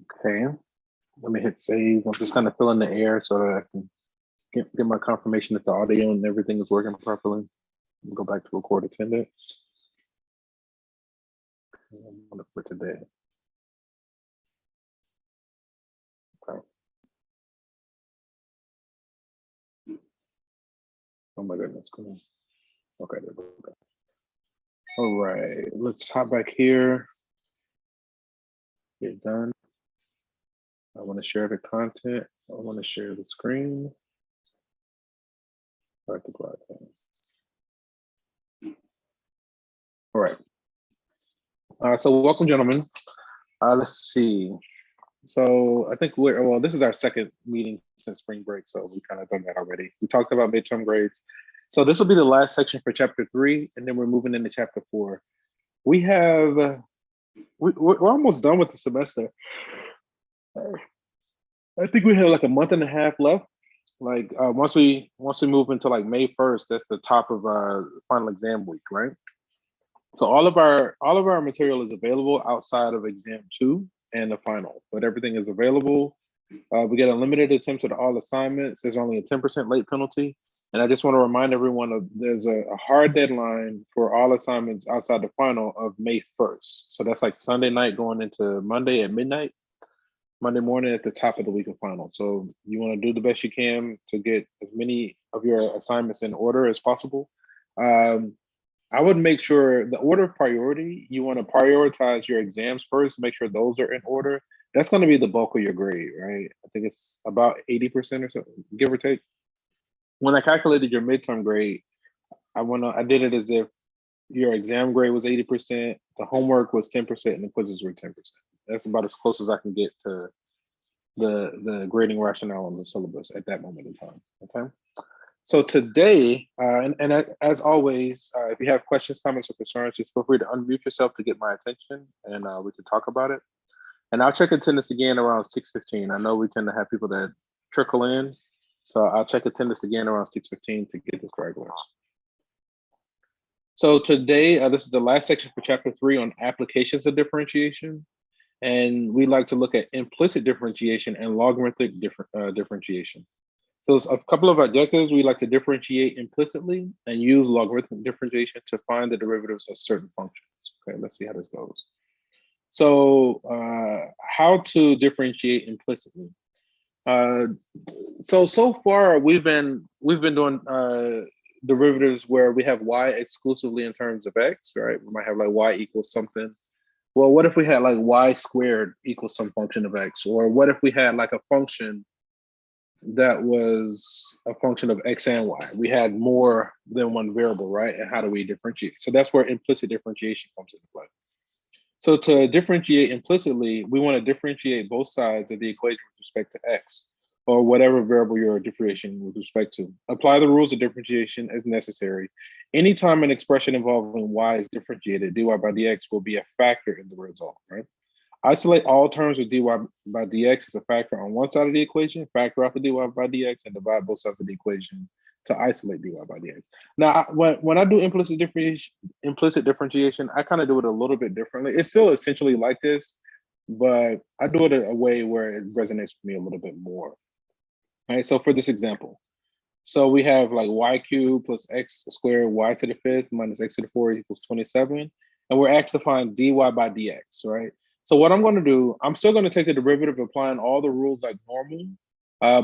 Okay, let me hit save. I'm just kind of filling the air so that I can get my confirmation that the audio and everything is working properly. Go back to record attendance. For today. Okay. Oh my goodness. Okay, there we go. All right, let's hop back here. Get done. I want to share the content. I want to share the screen. All right. So welcome, gentlemen. Let's see. So I think this is our second meeting since spring break, so we kind of done that already. We talked about midterm grades. So this will be the last section for chapter 3, and then we're moving into chapter 4. We have, we're almost done with the semester. I think we have like a month and a half left. Like once we move into like May 1st, that's the top of final exam week, right? So all of our material is available outside of exam 2 and the final, but everything is available. We get unlimited attempts at all assignments. There's only a 10% late penalty. And I just want to remind everyone there's a hard deadline for all assignments outside the final of May 1st. So that's like Sunday night going into Monday at midnight, Monday morning at the top of the week of final. So you want to do the best you can to get as many of your assignments in order as possible. I would make sure the order of priority, you want to prioritize your exams first, make sure those are in order. That's going to be the bulk of your grade, right? I think it's about 80% or so, give or take. When I calculated your midterm grade, I did it as if your exam grade was 80%, the homework was 10%, and the quizzes were 10%. That's about as close as I can get to the grading rationale on the syllabus at that moment in time, okay? So today, and as always, if you have questions, comments, or concerns, just feel free to unmute yourself to get my attention, and we can talk about it. And I'll check attendance again around 6:15. I know we tend to have people that trickle in, so I'll check attendance again around 6:15 to get the stragglers. So today, this is the last section for chapter 3 on applications of differentiation. And we like to look at implicit differentiation and logarithmic differentiation. So a couple of objectives, we like to differentiate implicitly and use logarithmic differentiation to find the derivatives of certain functions. Okay, let's see how this goes. So how to differentiate implicitly? So far we've been doing derivatives where we have y exclusively in terms of x, right? We might have like y equals something. Well, what if we had like y squared equals some function of x? Or what if we had like a function that was a function of x and y? We had more than one variable, right? And how do we differentiate? So that's where implicit differentiation comes into play. So to differentiate implicitly, we want to differentiate both sides of the equation with respect to x, or whatever variable you're differentiating with respect to. Apply the rules of differentiation as necessary. Anytime an expression involving y is differentiated, dy by dx will be a factor in the result, right? Isolate all terms with dy by dx as a factor on one side of the equation, factor out the dy by dx, and divide both sides of the equation to isolate dy by dx. Now, when I do implicit differentiation, I kind of do it a little bit differently. It's still essentially like this, but I do it in a way where it resonates with me a little bit more. All right, so for this example, so we have like y cubed plus x squared y to the 5th minus x to the 4 equals 27, and we're asked to find dy by dx, right? So what I'm going to do, I'm still going to take the derivative applying all the rules like normal,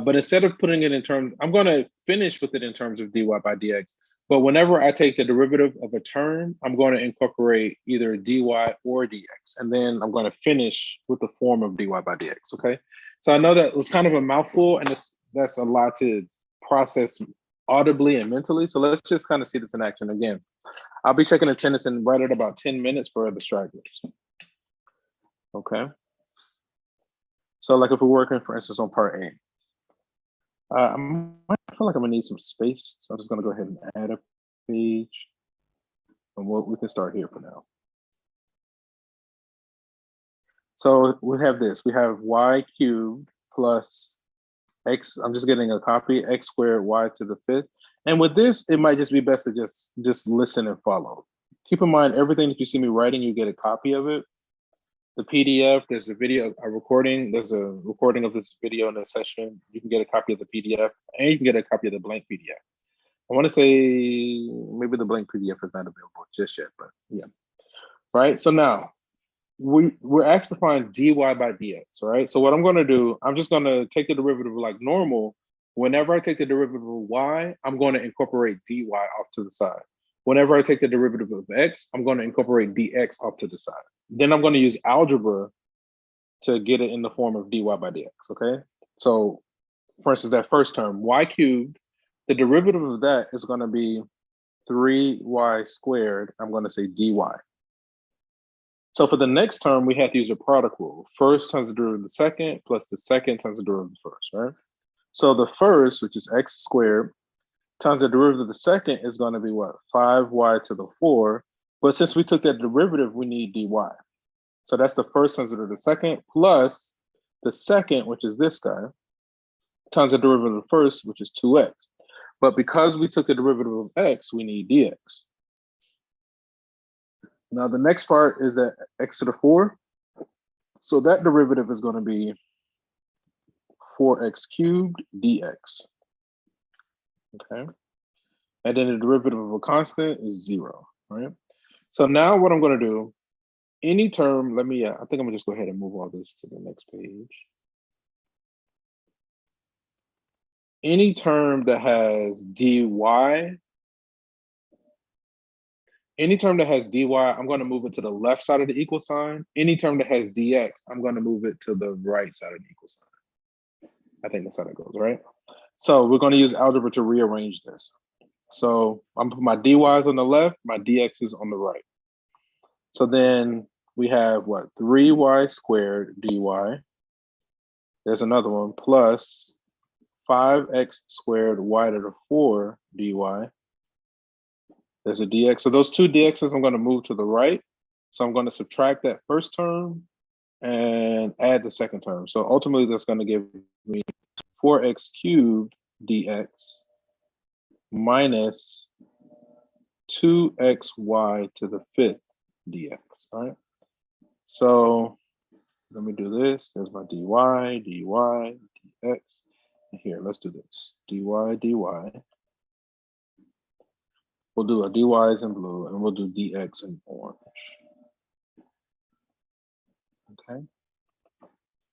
but instead of putting it in terms, I'm going to finish with it in terms of dy by dx. But whenever I take the derivative of a term, I'm going to incorporate either dy or dx, and then I'm going to finish with the form of dy by dx, okay? So I know that was kind of a mouthful, and that's a lot to process audibly and mentally. So let's just kind of see this in action again. I'll be checking attendance in right at about 10 minutes for the stragglers. Okay. So like if we're working, for instance, on part A, I feel like I'm gonna need some space. So I'm just gonna go ahead and add a page, and we can start here for now. So we have this, we have y cubed plus x, I'm just getting a copy, x squared y to the 5th. And with this, it might just be best to just listen and follow. Keep in mind, everything that you see me writing, you get a copy of it. the PDF, there's a video, a recording, there's a recording of this video in this session. You can get a copy of the PDF and you can get a copy of the blank PDF. I want to say maybe the blank PDF is not available just yet, but yeah. Right, so now we're asked to find dy by dx, right? So what I'm gonna do, I'm just gonna take the derivative like normal. Whenever I take the derivative of y, I'm gonna incorporate dy off to the side. Whenever I take the derivative of x, I'm gonna incorporate dx off to the side. Then I'm gonna use algebra to get it in the form of dy by dx, okay? So for instance, that first term, y cubed, the derivative of that is gonna be 3y squared, I'm gonna say dy. So for the next term, we have to use a product rule. First times the derivative of the second plus the second times the derivative of the first, right? So the first, which is x squared, times the derivative of the second is going to be what? 5y to the 4. But since we took that derivative, we need dy. So that's the first times the derivative of the second plus the second, which is this guy, times the derivative of the first, which is 2x. But because we took the derivative of x, we need dx. Now the next part is that x to the 4. So that derivative is going to be 4x cubed dx. Okay. And then the derivative of a constant is 0, right? So now what I'm going to do, any term, let me, I think I'm going to just go ahead and move all this to the next page. Any term that has dy, I'm going to move it to the left side of the equal sign. Any term that has dx, I'm going to move it to the right side of the equal sign. I think that's how that goes, right? So we're going to use algebra to rearrange this. So I'm putting my dy's on the left, my dx's on the right. So then we have what? 3y squared dy. There's another one plus 5x squared y to the 4 dy. There's a dx. So those two dx's I'm going to move to the right. So I'm going to subtract that first term and add the second term. So ultimately that's going to give me 4x cubed dx minus 2xy to the 5th dx, right? So let me do this. There's my dy, dx. Here, let's do this. dy, dy. We'll do a dy's in blue and we'll do dx in orange. Okay.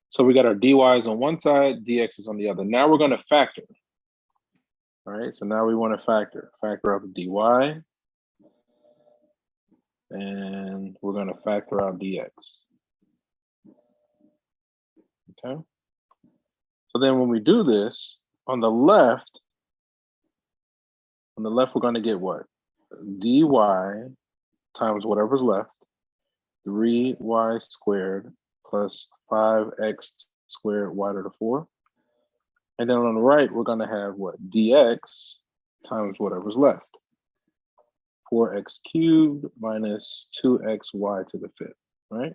So we got our dy's on one side, dx is on the other. Now we're going to factor. All right, so now we want to factor out the dy, and we're going to factor out dx. Okay. So then when we do this, on the left, we're going to get what? Dy times whatever's left, 3y squared plus 5x squared y to the 4. And then on the right, we're going to have what? Dx times whatever's left. 4x cubed minus 2xy to the 5th, right?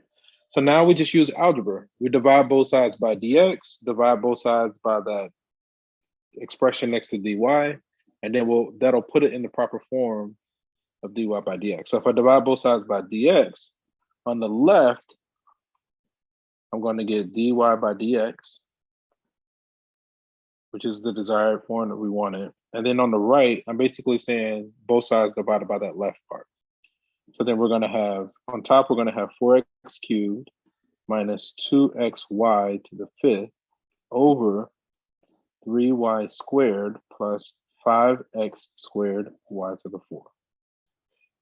So now we just use algebra. We divide both sides by dx, divide both sides by that expression next to dy, and then that'll put it in the proper form of dy by dx. So if I divide both sides by dx, on the left, I'm going to get dy by dx, which is the desired form that we wanted. And then on the right, I'm basically saying both sides divided by that left part. So then we're going to have, on top, we're going to have 4x cubed minus 2xy to the 5th over 3y squared plus 5x squared y to the 4.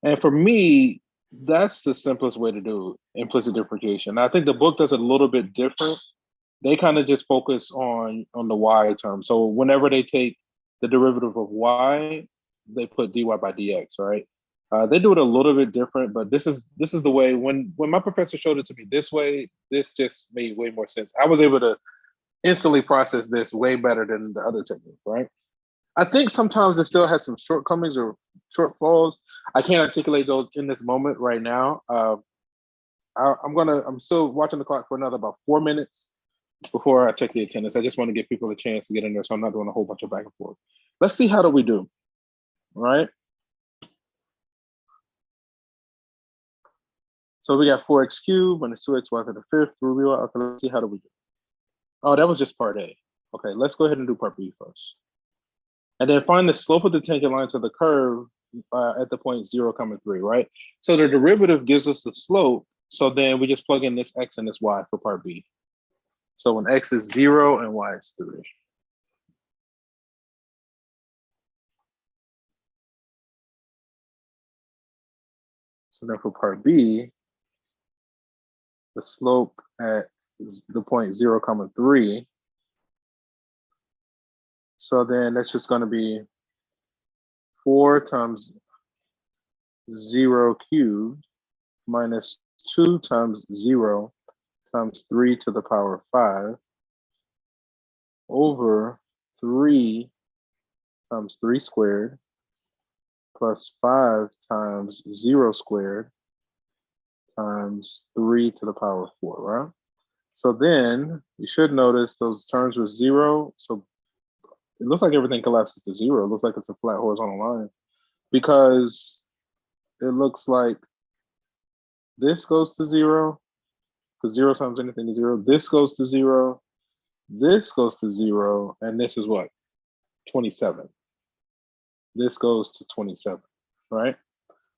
And for me, that's the simplest way to do implicit differentiation. I think the book does it a little bit different. They kind of just focus on the y term. So whenever they take the derivative of y, they put dy by dx, right? They do it a little bit different, but this is the way. When my professor showed it to me this way, this just made way more sense. I was able to instantly process this way better than the other technique, right? I think sometimes it still has some shortcomings or shortfalls. I can't articulate those in this moment right now. I'm still watching the clock for another about 4 minutes before I check the attendance. I just want to give people a chance to get in there, so I'm not doing a whole bunch of back and forth. Let's see, how do we do, all right? So we got 4x cubed minus 2xy to the fifth. Okay, let's see, how do we do? Oh, that was just part A. Okay, let's go ahead and do part B first. And then find the slope of the tangent line to the curve at the point 0, 3, right? So the derivative gives us the slope. So then we just plug in this x and this y for part B. So when x is 0 and y is 3. So then for part B, the slope at the point 0, 3. So then that's just going to be 4 times 0 cubed minus 2 times 0 times 3 to the power 5 over 3 times 3 squared plus 5 times 0 squared times 3 to the power 4, right? So then you should notice those terms with 0. So it looks like everything collapses to 0. It looks like it's a flat horizontal line because it looks like this goes to 0 because 0 times anything is 0. This goes to 0. This goes to 0. And this is what? 27. This goes to 27, right?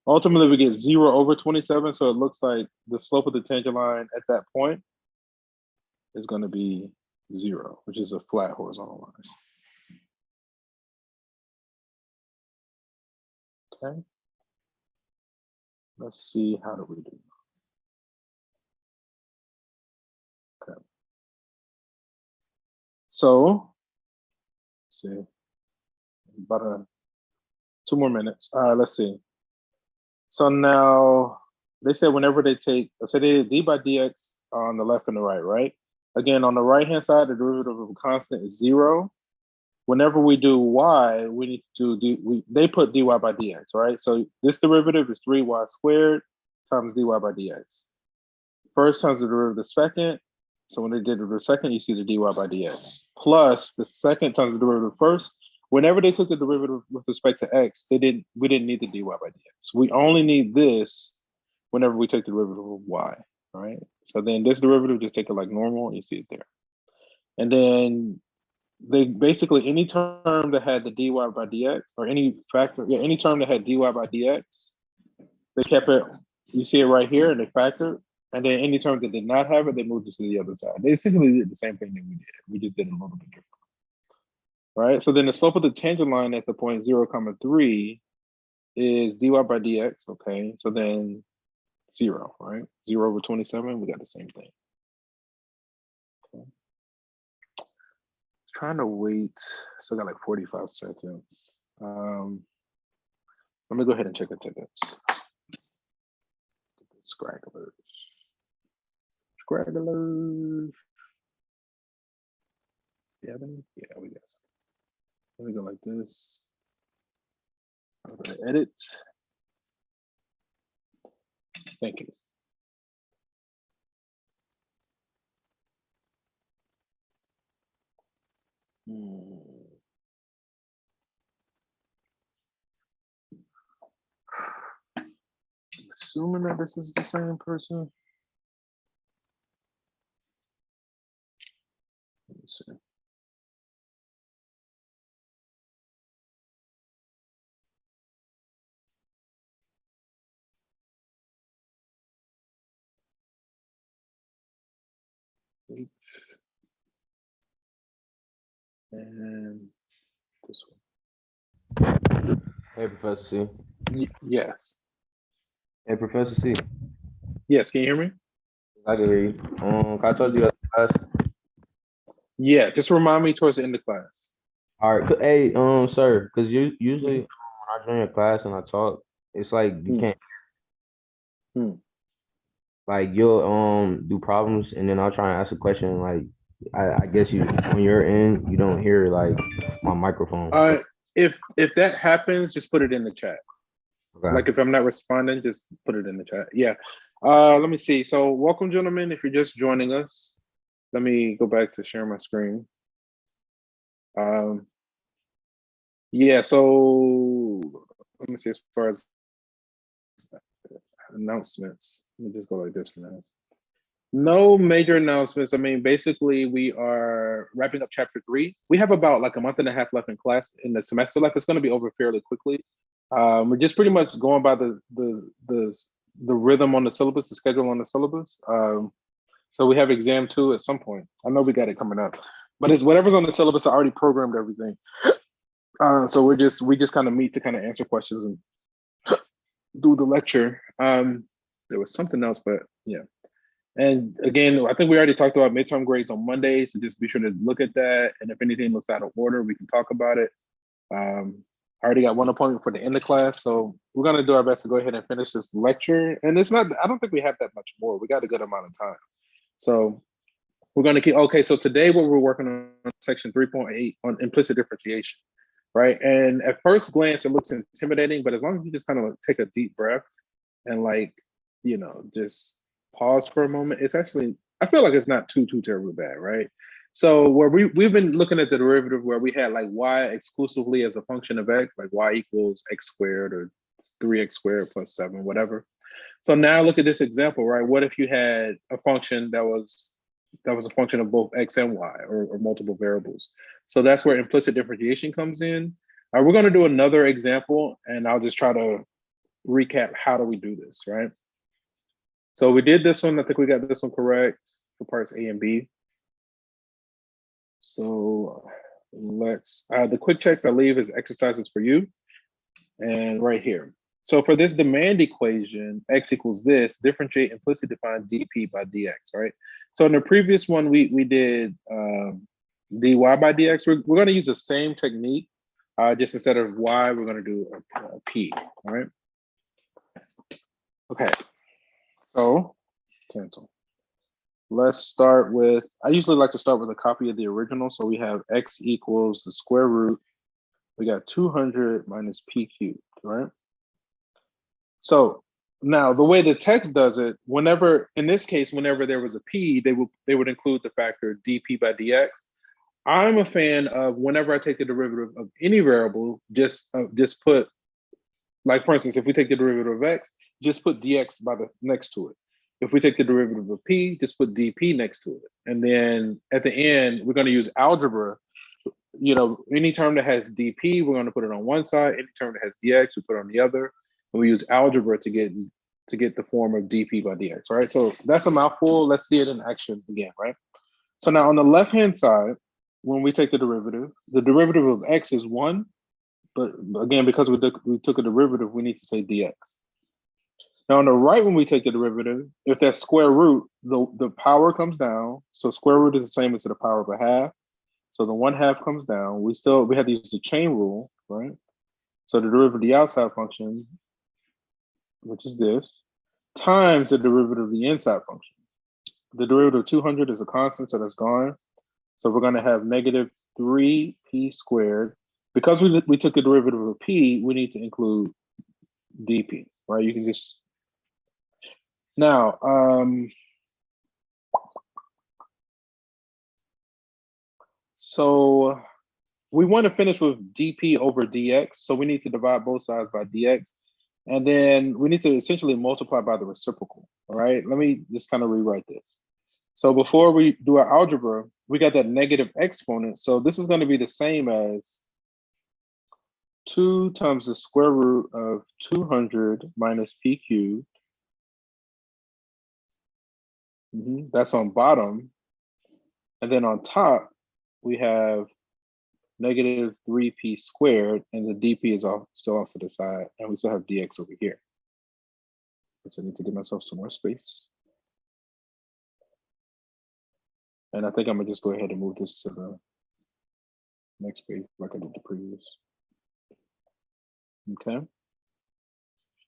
Ultimately, we get 0 over 27. So it looks like the slope of the tangent line at that point is going to be 0, which is a flat horizontal line. Okay. Let's see, how do we do? Okay. So, let's see, about 2 more minutes. Let's see. So now they said whenever they take, let's say they did d by dx on the left and the right, right? Again, on the right-hand side, the derivative of a constant is 0. Whenever we do y, we need to do, they put dy by dx, right? So this derivative is 3y squared times dy by dx. First times the derivative of the second. So when they did the second, you see the dy by dx. Plus the second times the derivative first. Whenever they took the derivative with respect to x, we didn't need the dy by dx. We only need this whenever we take the derivative of y, right? So then this derivative, just take it like normal, and you see it there. And then they basically, any term that had the dy by dx, or any factor, any term that had dy by dx, they kept it, you see it right here, and they factored. And then any term that did not have it, they moved it to the other side. They essentially did the same thing that we did. We just did it a little bit different. Right? So then the slope of the tangent line at the point 0, 3 is dy by dx, okay? So then 0, right? 0 over 27, we got the same thing. Okay. Trying to wait, still got like 45 seconds. Let me go ahead and check attendance. Scragglers. Scragglers. Yeah, we got some. Let me go like this. I'll go to edit. Thank you. Assuming that this is the same person. Let me see. And this one. Hey, Professor C. Yes. Hey, Professor C. Yes, can you hear me? I can hear you. Can I talk to you after class? Yeah, just remind me towards the end of class. All right. Hey, sir, because usually when I join your class and I talk, it's like you can't. Like you'll do problems and then I'll try and ask a question. Like I guess you when you're in, you don't hear like my microphone. If that happens, just put it in the chat. Okay. Like if I'm not responding, just put it in the chat. Yeah. Let me see. So welcome, gentlemen. If you're just joining us, let me go back to share my screen. Yeah, so let me see as far as Announcements. Let me just go like this for now. No major announcements. I mean, basically, we are wrapping up chapter 3. We have about like a month and a half left in class in the semester. Like it's going to be over fairly quickly. We're just pretty much going by the rhythm on the syllabus, the schedule on the syllabus. So we have exam 2 at some point. I know we got it coming up, but it's whatever's on the syllabus. I already programmed everything. So we just kind of meet to kind of answer questions and do the lecture. There was something else, but yeah. And again, I think we already talked about midterm grades on Monday, so just be sure to look at that. And if anything looks out of order, we can talk about it. I already got one appointment for the end of class, so we're gonna do our best to go ahead and finish this lecture. And it's not, I don't think we have that much more. We got a good amount of time. So we're gonna keep, okay, so today what we're working on section 3.8 on implicit differentiation, right? And at first glance, it looks intimidating, but as long as you just kind of take a deep breath and like, just pause for a moment, it's actually, I feel like it's not too terribly bad, right? So where we've been looking at the derivative where we had like y exclusively as a function of x, like y equals x squared or 3x squared plus 7, whatever. So now look at this example, right? What if you had a function that was a function of both x and y, or multiple variables? So that's where implicit differentiation comes in. We're going to do another example, and I'll just try to recap how do we do this, right? So we did this one. I think we got this one correct for parts A and B. So let's, the quick checks I leave as exercises for you. And right here. So for this demand equation, x equals this, differentiate implicitly define dp by dx, right? So in the previous one, we did dy by dx. We're going to use the same technique, just instead of y, we're going to do a p, all right? Okay, so cancel. Let's start with, I usually like to start with a copy of the original. So we have x equals the square root. We got 200 minus p cubed, right? So now the way the text does it, whenever, in this case, whenever there was a p, they would include the factor dp by dx. I'm a fan of whenever I take the derivative of any variable, just put, like for instance, if we take the derivative of x, just put dx by the next to it. If we take the derivative of p, just put dp next to it. And then at the end, we're going to use algebra. Any term that has dp, we're going to put it on one side. Any term that has dx, we put it on the other. And we use algebra to get the form of dp by dx, right? So that's a mouthful. Let's see it in action again, right? So now on the left-hand side, when we take the derivative of x is 1. But again, because we took a derivative, we need to say dx. Now on the right, when we take the derivative, if that's square root, the power comes down. So square root is the same as the power of a half. So the 1/2 comes down. We have to use the chain rule, right? So the derivative of the outside function, which is this, times the derivative of the inside function. The derivative of 200 is a constant, so that's gone. So we're going to have negative 3p squared. Because we took the derivative of p, we need to include dp, right? You can just, now, so we want to finish with dp over dx, so we need to divide both sides by dx, and then we need to essentially multiply by the reciprocal, all right? Let me just kind of rewrite this. So before we do our algebra, we got that negative exponent, so this is going to be the same as 2 times the square root of 200 minus p cubed. That's on bottom. And then on top, we have negative 3p squared, and the dp is still off to the side, and we still have dx over here. So I need to give myself some more space. And I think I'm gonna just go ahead and move this to the next page like I did the previous. Okay.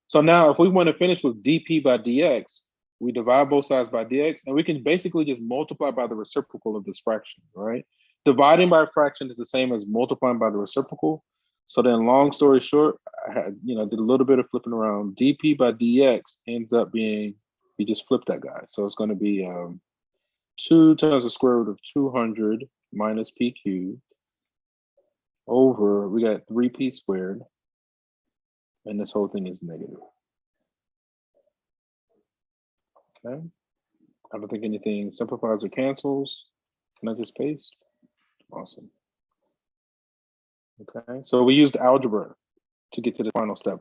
So now if we want to finish with dp by dx, we divide both sides by dx, and we can basically just multiply by the reciprocal of this fraction, right? Dividing by a fraction is the same as multiplying by the reciprocal. So then long story short, I had, did a little bit of flipping around. dp by dx ends up being, we just flip that guy. So it's going to be 2 times the square root of 200 minus p cubed over, we got 3p squared, and this whole thing is negative. Okay. I don't think anything simplifies or cancels. Can I just paste? Awesome. Okay, so we used algebra to get to the final step.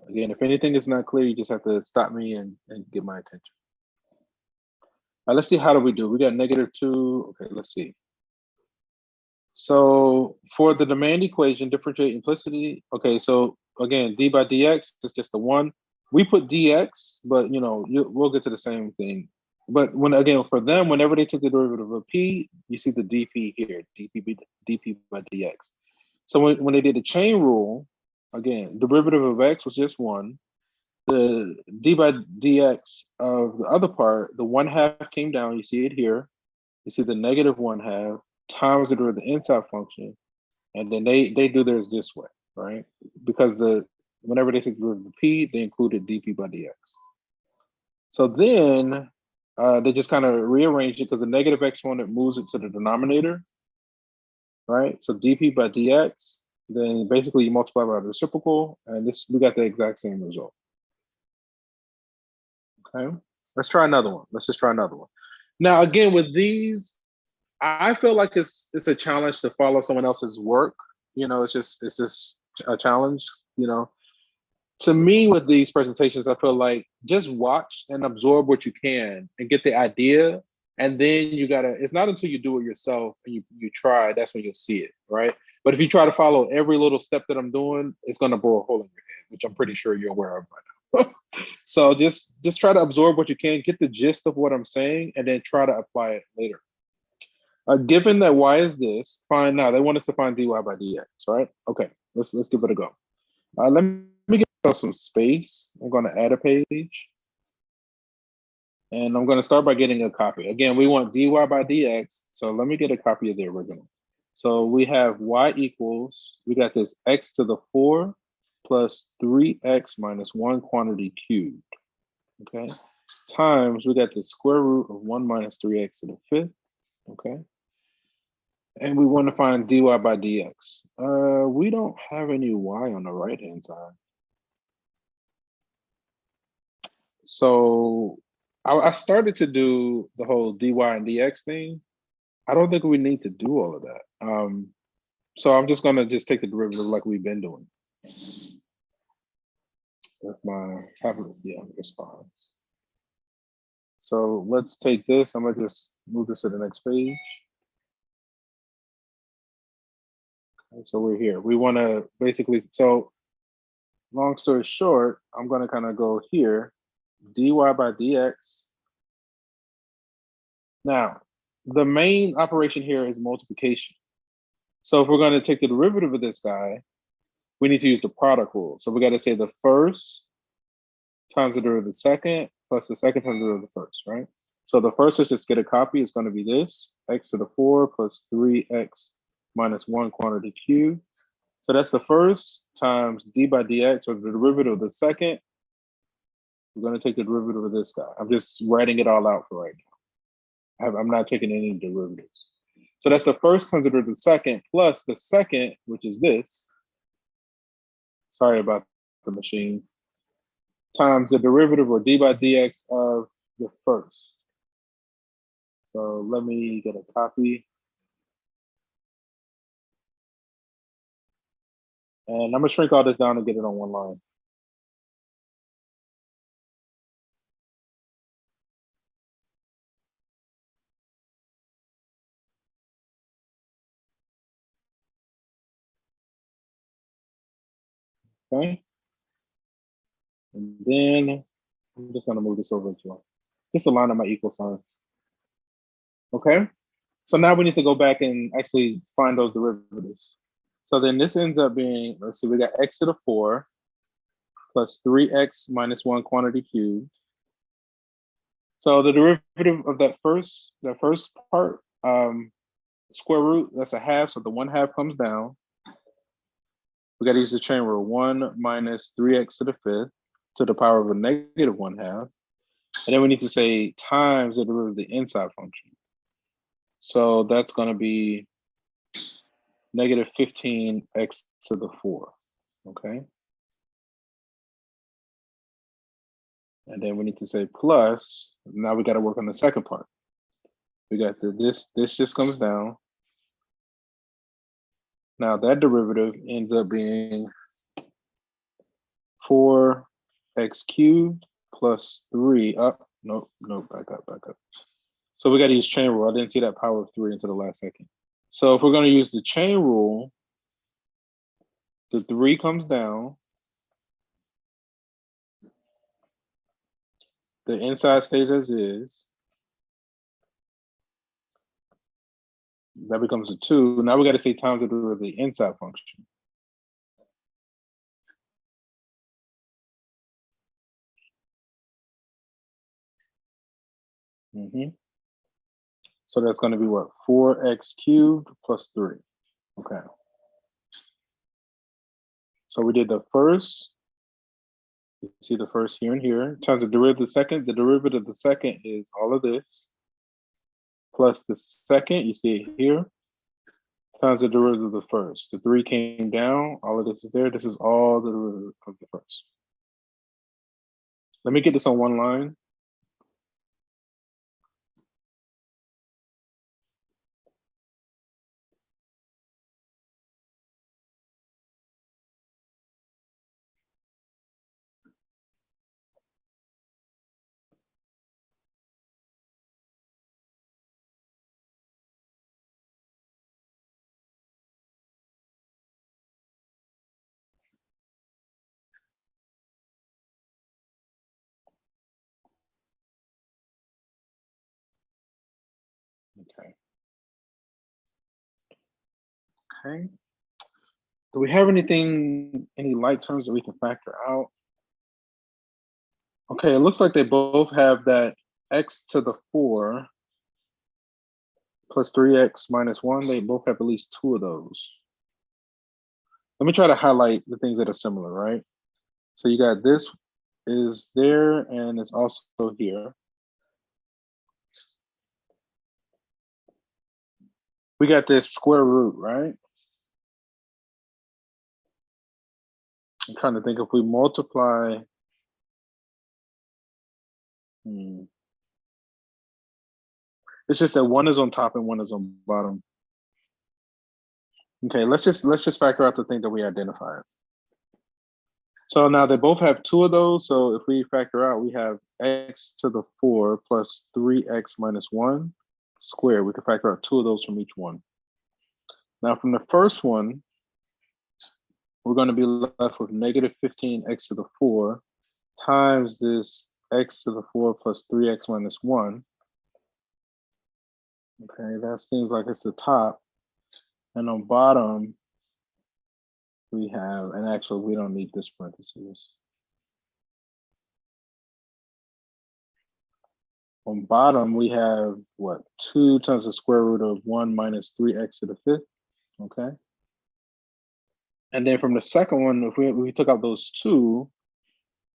Again, if anything is not clear, you just have to stop me and get my attention. Let's see, how do we do? We got -2. Okay, let's see. So for the demand equation, differentiate implicitly. Okay, so again, d by dx is just the one. We put dx, but we'll get to the same thing. But again, for them, whenever they took the derivative of p, you see the dp here, dp by dx. So when they did the chain rule, again, derivative of x was just one. The d by dx of the other part, the 1/2 came down. You see it here. You see the -1/2 times the derivative of the inside function, and then they do theirs this way, right? Because whenever they take the derivative of p, they included dp by dx. So then they just kind of rearrange it because the negative exponent moves it to the denominator, right? So dp by dx, then basically you multiply by the reciprocal, and we got the exact same result. Okay, let's try another one. Let's just try another one. Now, again, with these, I feel like it's a challenge to follow someone else's work. It's just a challenge. To me, with these presentations, I feel like just watch and absorb what you can and get the idea, and then you gotta. It's not until you do it yourself and you try, that's when you'll see it, right? But if you try to follow every little step that I'm doing, it's gonna bore a hole in your head, which I'm pretty sure you're aware of by now. So just try to absorb what you can, get the gist of what I'm saying, and then try to apply it later. Given that y is this, fine. Now they want us to find dy by dx, right? Okay, let's give it a go. Let me get some space. I'm going to add a page, and I'm going to start by getting a copy. Again, we want dy by dx, so let me get a copy of the original. So we have y equals, we got this x to the 4 plus 3x minus 1 quantity cubed, okay? Times, we got the square root of 1 minus 3x to the 5th, okay? And we want to find dy by dx. We don't have any y on the right-hand side. So I started to do the whole dy and dx thing. I don't think we need to do all of that. So I'm just gonna take the derivative like we've been doing. If my tablet, yeah, responds. So let's take this. I'm gonna just move this to the next page. Okay, so we're here. We want to basically, so long story short, I'm gonna kind of go here, dy by dx. Now, the main operation here is multiplication. So if we're going to take the derivative of this guy, we need to use the product rule. So we got to say the first times the derivative of the second plus the second times the derivative of the first, right? So the first, let's just get a copy. It's going to be this, x to the 4 plus 3x minus 1 quantity cubed. So that's the first times d by dx, or the derivative of the second. We're going to take the derivative of this guy. I'm just writing it all out for right now. I'm not taking any derivatives. So that's the first times the derivative of the second plus the second, which is this. Sorry about the machine. Times the derivative, or d by dx, of the first. So let me get a copy. And I'm gonna shrink all this down and get it on one line. Okay. And then I'm just gonna move this over to just align up my equal signs. Okay. So now we need to go back and actually find those derivatives. So then this ends up being, let's see, we got x to the 4 plus 3x minus 1 quantity cubed. So the derivative of that first part, square root, that's a half, so the 1/2 comes down. We got to use the chain rule, 1 minus 3x to the 5th to the power of a negative 1/2. And then we need to say times the derivative of the inside function. So that's going to be negative 15x to the 4, okay? And then we need to say plus. Now we got to work on the second part. We got this just comes down. Now that derivative ends up being 4x cubed plus 3. Nope, back up. So we got to use chain rule. I didn't see that power of 3 until the last second. So if we're going to use the chain rule, the 3 comes down. The inside stays as is. That becomes a 2. Now we got to say times the derivative of the inside function. So that's going to be what? 4x cubed plus 3. Okay. So we did the first. You see the first here and here. Times the derivative of the second. The derivative of the second is all of this. Plus the second, you see it here. Times the derivative of the first. The 3 came down. All of this is there. This is all the derivative of the first. Let me get this on one line. Okay. Okay. Do we have any like terms that we can factor out? Okay, it looks like they both have that x to the 4 plus 3x minus 1. They both have at least 2 of those. Let me try to highlight the things that are similar, right? So you got this is there and it's also here. We got this square root, right? I'm trying to think if we multiply. It's just that one is on top and one is on bottom. Okay, let's just factor out the thing that we identified. So now they both have 2 of those. So if we factor out, we have x to the 4 plus 3x minus 1 squared. We can factor out 2 of those from each one. Now from the first one, we're going to be left with negative 15x to the 4 times this x to the 4 plus 3x minus 1. Okay, that seems like it's the top. And on bottom, we have, and actually we don't need this parentheses. On bottom, we have what? 2 times the square root of 1 minus 3x to the 5th. Okay. And then from the second one, if we took out those 2,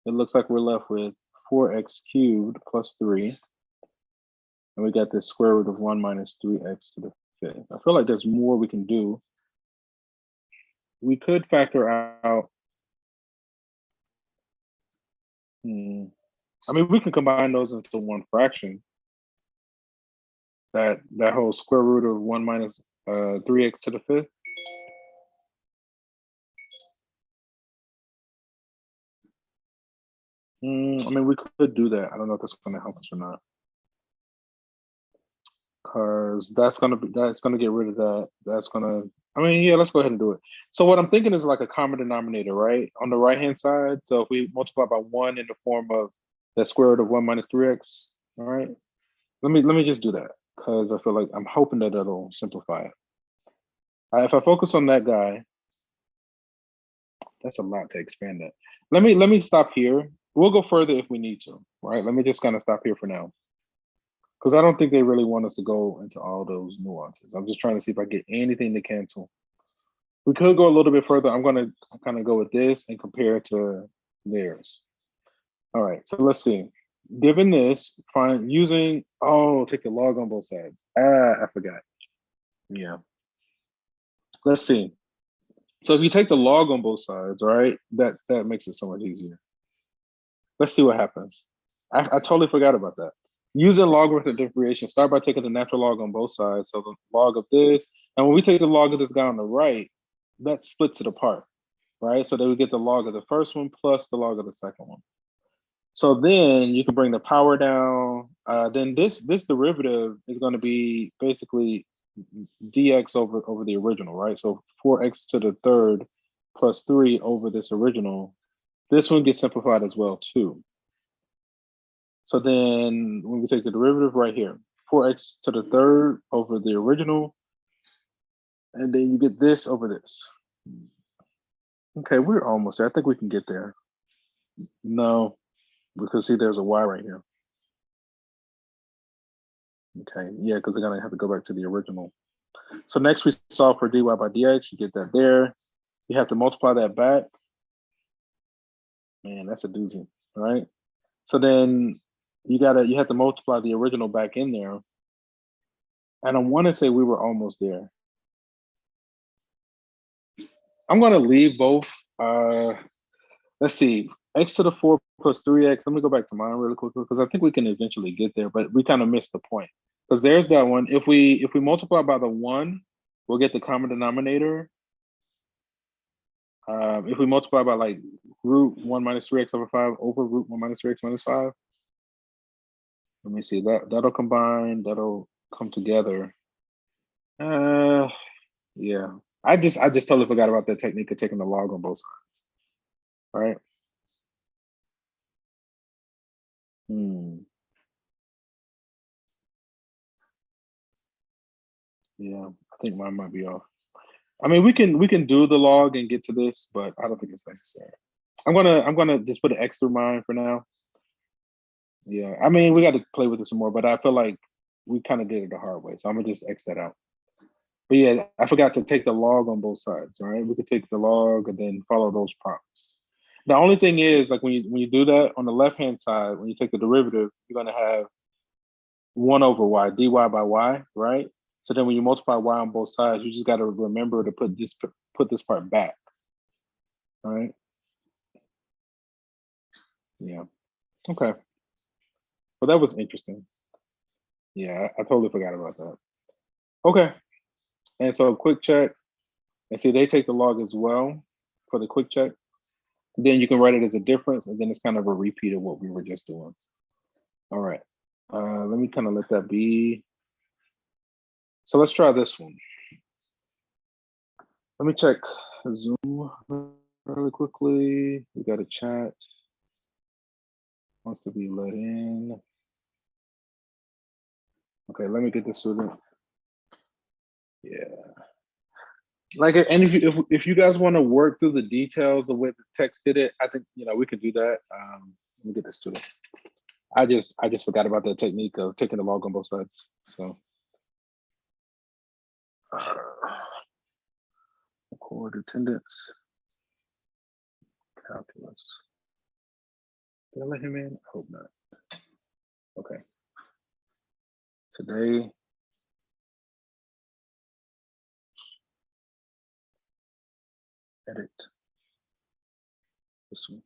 it looks like we're left with 4x cubed plus 3. And we got this square root of 1 minus 3x to the 5th. I feel like there's more we can do. We could factor out. I mean, we can combine those into one fraction. That whole square root of 1 minus 3x to the 5th. I mean, we could do that. I don't know if that's going to help us or not. Because that's gonna get rid of that. That's gonna, I mean, yeah, let's go ahead and do it. So what I'm thinking is like a common denominator, right? On the right-hand side. So if we multiply by 1 in the form of the square root of 1 minus 3x, all right? Let me just do that because I feel like I'm hoping that it'll simplify it. If I focus on that guy, that's a lot to expand that. Let me stop here. We'll go further if we need to, right? Let me just kind of stop here for now. Because I don't think they really want us to go into all those nuances. I'm just trying to see if I get anything to cancel. We could go a little bit further. I'm going to kind of go with this and compare it to theirs. All right, so let's see. Given this, find using, take the log on both sides. I forgot. Yeah. Let's see. So if you take the log on both sides, right, that makes it so much easier. Let's see what happens. I totally forgot about that. Using logarithmic differentiation, start by taking the natural log on both sides. So the log of this, and when we take the log of this guy on the right, that splits it apart, right? So then we get the log of the first one plus the log of the second one. So then you can bring the power down. Then this derivative is going to be basically dx over the original, right? So 4x to the third plus 3 over this original. This one gets simplified as well too. So then when we take the derivative right here, 4x to the third over the original, and then you get this over this. Okay, we're almost there. I think we can get there. No, because see, there's a y right here. Okay, yeah, because they're gonna have to go back to the original. So next we solve for dy by dx, you get that there. You have to multiply that back. Man, that's a doozy, right? So then you have to multiply the original back in there. And I want to say we were almost there. I'm gonna leave both. Let's see, x to the 4 plus 3x. Let me go back to mine really quickly because I think we can eventually get there, but we kind of missed the point. Because there's that one. If we multiply by the 1, we'll get the common denominator. If we multiply by like root 1 minus 3x over 5 over root 1 minus 3x minus 5. Let me see, that'll combine, that'll come together. Yeah. I just totally forgot about that technique of taking the log on both sides. All right. Yeah, I think mine might be off. I mean, we can do the log and get to this, but I don't think it's necessary. I'm gonna just put an X through mine for now. Yeah, I mean, we got to play with it some more, but I feel like we kind of did it the hard way, so I'm gonna just X that out. But yeah, I forgot to take the log on both sides. All right, we could take the log and then follow those prompts. The only thing is, like when you do that on the left hand side, when you take the derivative, you're gonna have 1 over y, dy by y, right? So then when you multiply y on both sides, you just got to remember to put this part back. All right. Yeah. Okay. Well, that was interesting. Yeah, I totally forgot about that. Okay. And so quick check. And see, they take the log as well for the quick check. Then you can write it as a difference, and then it's kind of a repeat of what we were just doing. All right. Let me kind of let that be. So let's try this one. Let me check Zoom really quickly. We got a chat. Wants to be let in. Okay, let me get the student. Yeah. Like, and if you guys want to work through the details the way the text did it, I think we could do that. Let me get the student. I just forgot about that technique of taking the log on both sides. So record attendance, calculus. Did I let him in? I hope not. Okay. Today. Edit. This one.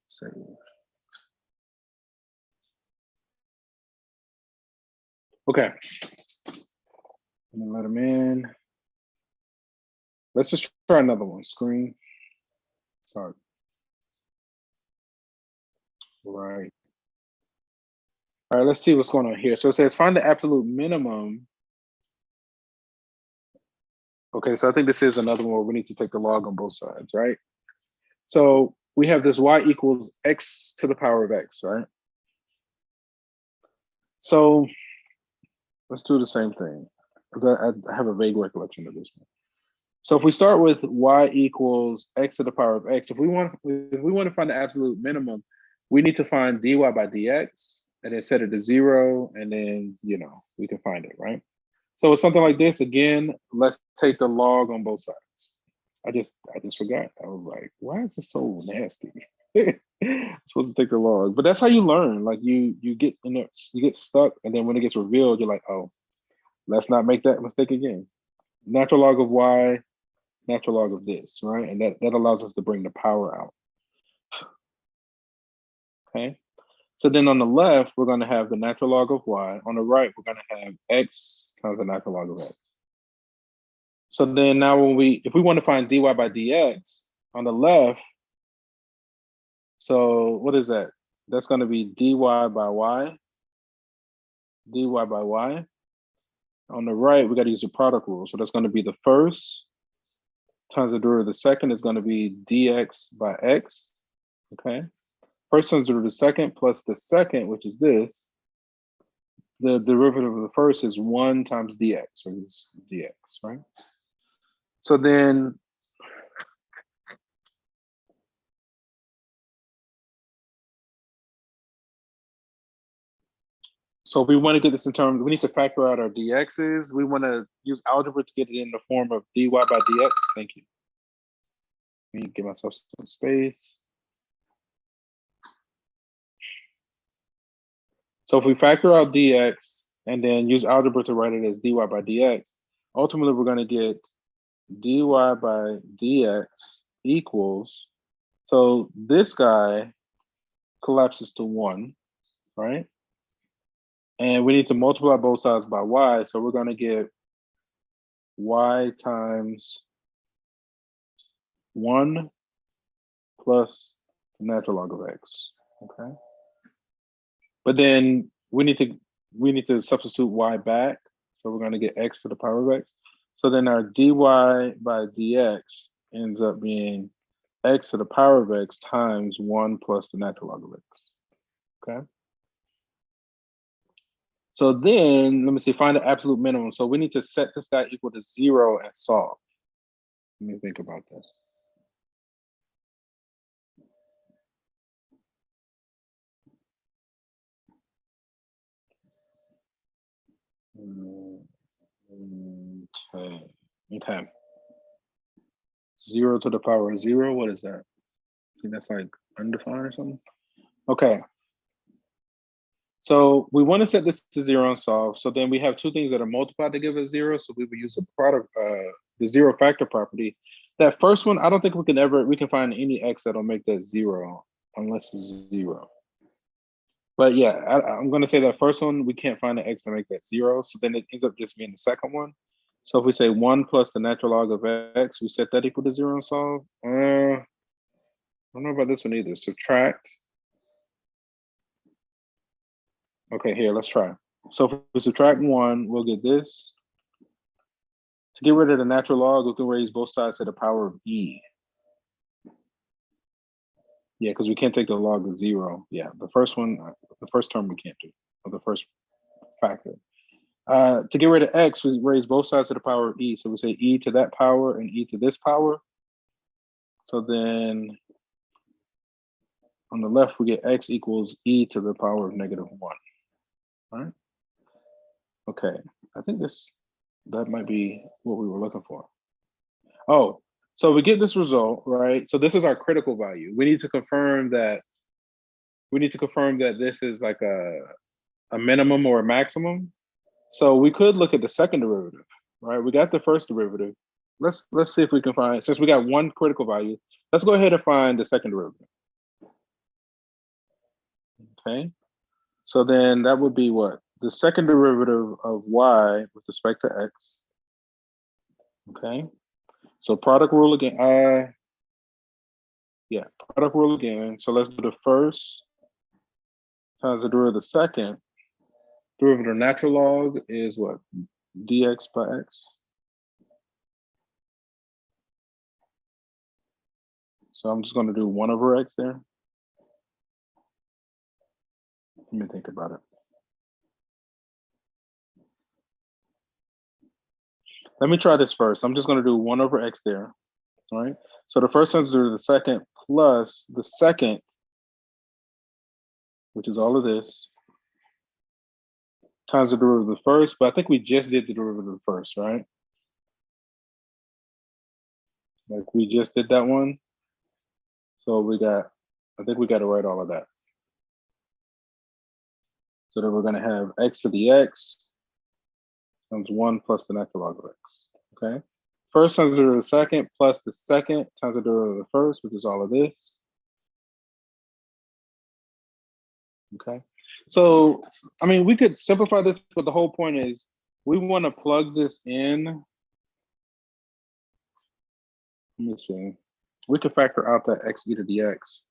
Save. Okay. I'm gonna let him in. Let's just try another one. Screen. Sorry. Right. All right, let's see what's going on here. So it says find the absolute minimum. Okay, so I think this is another one where we need to take the log on both sides, right? So we have this y equals x to the power of x, right? So let's do the same thing, because I have a vague recollection of this one. So if we start with y equals x to the power of x, if we want to find the absolute minimum, we need to find dy by dx and then set it to 0, and then we can find it, right? So it's something like this. Again, let's take the log on both sides. I just forgot. I was like, why is this so nasty? Supposed to take the log, but that's how you learn. Like you get in there, you get stuck, and then when it gets revealed, you're like, oh, let's not make that mistake again. Natural log of y, natural log of this, right? And that allows us to bring the power out. Okay. So then on the left, we're going to have the natural log of y. On the right, we're going to have x times the natural log of x. So then now if we want to find dy by dx on the left, so what is that? That's going to be dy by y, dy by y. On the right, we got to use the product rule. So that's going to be the first times the derivative of the second is going to be dx by x, okay? First times the derivative of the second plus the second, which is this, the derivative of the first is 1 times dx, or this dx, right? So then, so if we want to get this in terms, we need to factor out our dx's. We want to use algebra to get it in the form of dy by dx. Thank you. Let me give myself some space. So if we factor out dx and then use algebra to write it as dy by dx, ultimately we're going to get dy by dx equals, so this guy collapses to 1, right? And we need to multiply both sides by y, so we're going to get y times 1 plus the natural log of x, okay? But then we need to substitute y back, so we're going to get x to the power of x. So then our dy by dx ends up being x to the power of x times 1 plus the natural log of x, okay? So then, let me see, find the absolute minimum. So we need to set this guy equal to 0 and solve. Let me think about this. Okay. 0 to the power of 0, what is that? I think that's like undefined or something. Okay. So we want to set this to 0 and solve. So then we have two things that are multiplied to give us 0. So we would use the product, the zero factor property. That first one, I don't think we can find any x that'll make that 0 unless it's 0. But yeah, I'm going to say that first one, we can't find an x to make that 0. So then it ends up just being the second one. So if we say 1 plus the natural log of x, we set that equal to 0 and solve. I don't know about this one either. Subtract. Okay, here, let's try. So if we subtract 1, we'll get this. To get rid of the natural log, we can raise both sides to the power of e. Yeah, because we can't take the log of 0. Yeah, the first one, the first term we can't do, or the first factor. To get rid of x, we raise both sides to the power of e. So we say e to that power and e to this power. So then on the left, we get x equals e to the power of -1. All right. Okay, I think that might be what we were looking for. Oh, so we get this result, right? So this is our critical value. We need to confirm that this is like a minimum or a maximum. So we could look at the second derivative, right? We got the first derivative. Let's see if we can find, since we got one critical value, let's go ahead and find the second derivative. Okay. So then that would be what? The second derivative of y with respect to x. Okay. So product rule again. Yeah, product rule again. So let's do the first times the derivative of the second. Derivative of natural log is what? Dx by x. So I'm just going to do 1 over x there. Let me think about it. Let me try this first. I'm just going to do 1 over x there. All right. So the first times the derivative of the second plus the second, which is all of this, times the derivative of the first. But I think we just did the derivative of the first, right? Like we just did that one. So I think we got to write all of that. So then we're going to have x to the x times 1 plus the natural log of x. Okay. First times the derivative of the second plus the second times the derivative of the first, which is all of this. Okay. So, I mean, we could simplify this, but the whole point is we want to plug this in. Let me see. We could factor out that x e to the x.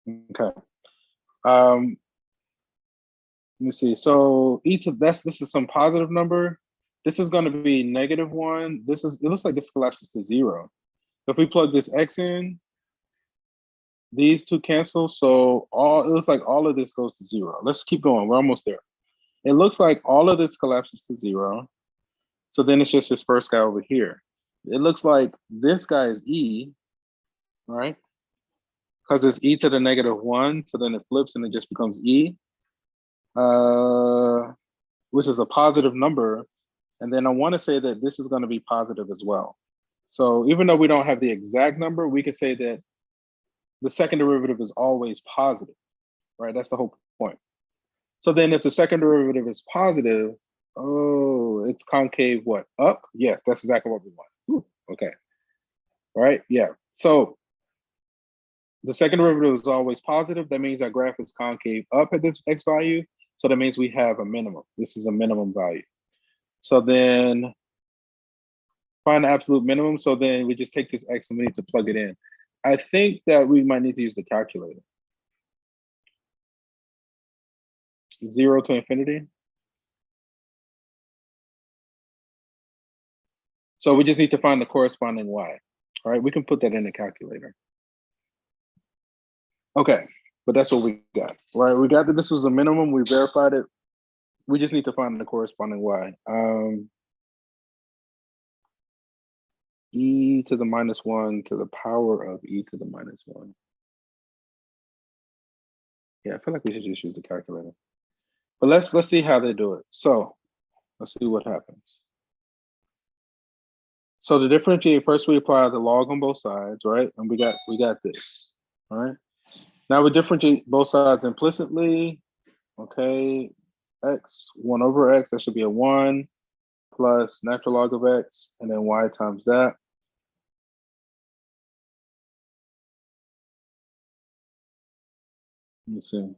Okay. Let me see. So e to this is some positive number. This is going to be -1. It looks like this collapses to 0. If we plug this x in, these two cancel. So it looks like all of this goes to 0. Let's keep going. We're almost there. It looks like all of this collapses to 0. So then it's just this first guy over here. It looks like this guy is e, right? Because it's e to the -1. So then it flips and it just becomes e, which is a positive number. And then I want to say that this is going to be positive as well. So even though we don't have the exact number, we can say that the second derivative is always positive, right? That's the whole point. So then if the second derivative is positive, oh, it's concave what? Up? Yes, that's exactly what we want. Ooh, okay. All right, yeah. So the second derivative is always positive. That means our graph is concave up at this x value. So that means we have a minimum. This is a minimum value. So then find the absolute minimum. So then we just take this x and we need to plug it in. I think that we might need to use the calculator. 0 to infinity. So we just need to find the corresponding y. All right, we can put that in the calculator. Okay, but that's what we got. All right, we got that this was a minimum. We verified it. We just need to find the corresponding y. E to the -1 to the power of e to the -1. Yeah, I feel like we should just use the calculator. But let's see how they do it. So let's see what happens. So to differentiate, first we apply the log on both sides, right? And we got this, all right? Now we differentiate both sides implicitly, okay? X, 1 over x, that should be a 1 plus natural log of x, and then y times that. Let me see.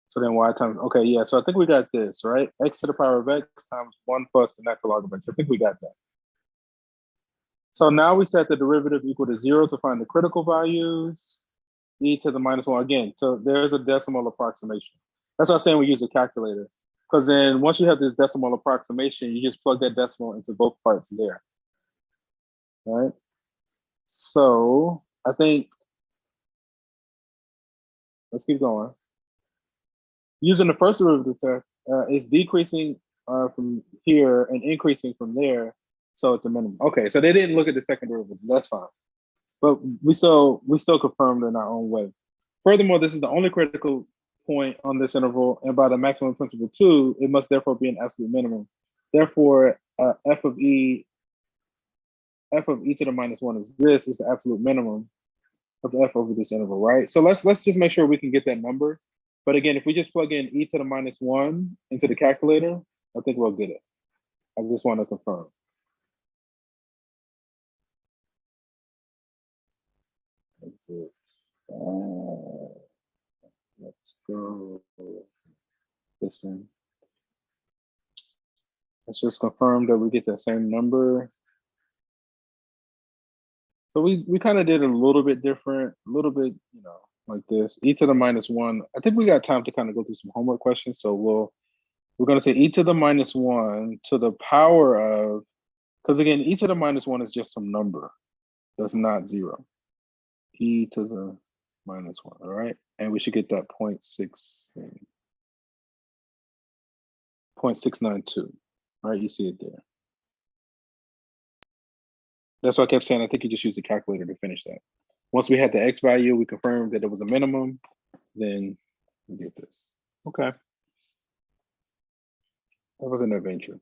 So then y times, okay, yeah, so I think we got this, right? X to the power of x times 1 plus the natural log of x. I think we got that. So now we set the derivative equal to 0 to find the critical values, e to the -1 again. So there's a decimal approximation. That's why I'm saying we use a calculator. Because then once you have this decimal approximation, you just plug that decimal into both parts there. All right. So I think, let's keep going. Using the first derivative test, it's decreasing from here and increasing from there. So it's a minimum. Okay, so they didn't look at the second derivative. That's fine. But we still confirmed in our own way. Furthermore, this is the only critical point on this interval, and by the maximum principle 2, it must therefore be an absolute minimum. Therefore, f of e to the -1 is this is the absolute minimum of f over this interval, right? So let's just make sure we can get that number. But again, if we just plug in e to the -1 into the calculator, I think we'll get it. I just want to confirm. That's it. Let's go this one. Let's just confirm that we get that same number. So we kind of did a little bit different, a little bit, you know, like this. E to the -1. I think we got time to kind of go through some homework questions. So we're going to say e to the -1 to the power of, because again, e to the -1 is just some number. That's not 0. E to the -1, all right? And we should get that 0.692, right? You see it there. That's why I kept saying, I think you just use the calculator to finish that. Once we had the x value, we confirmed that it was a minimum, then we get this. Okay. That was an adventure.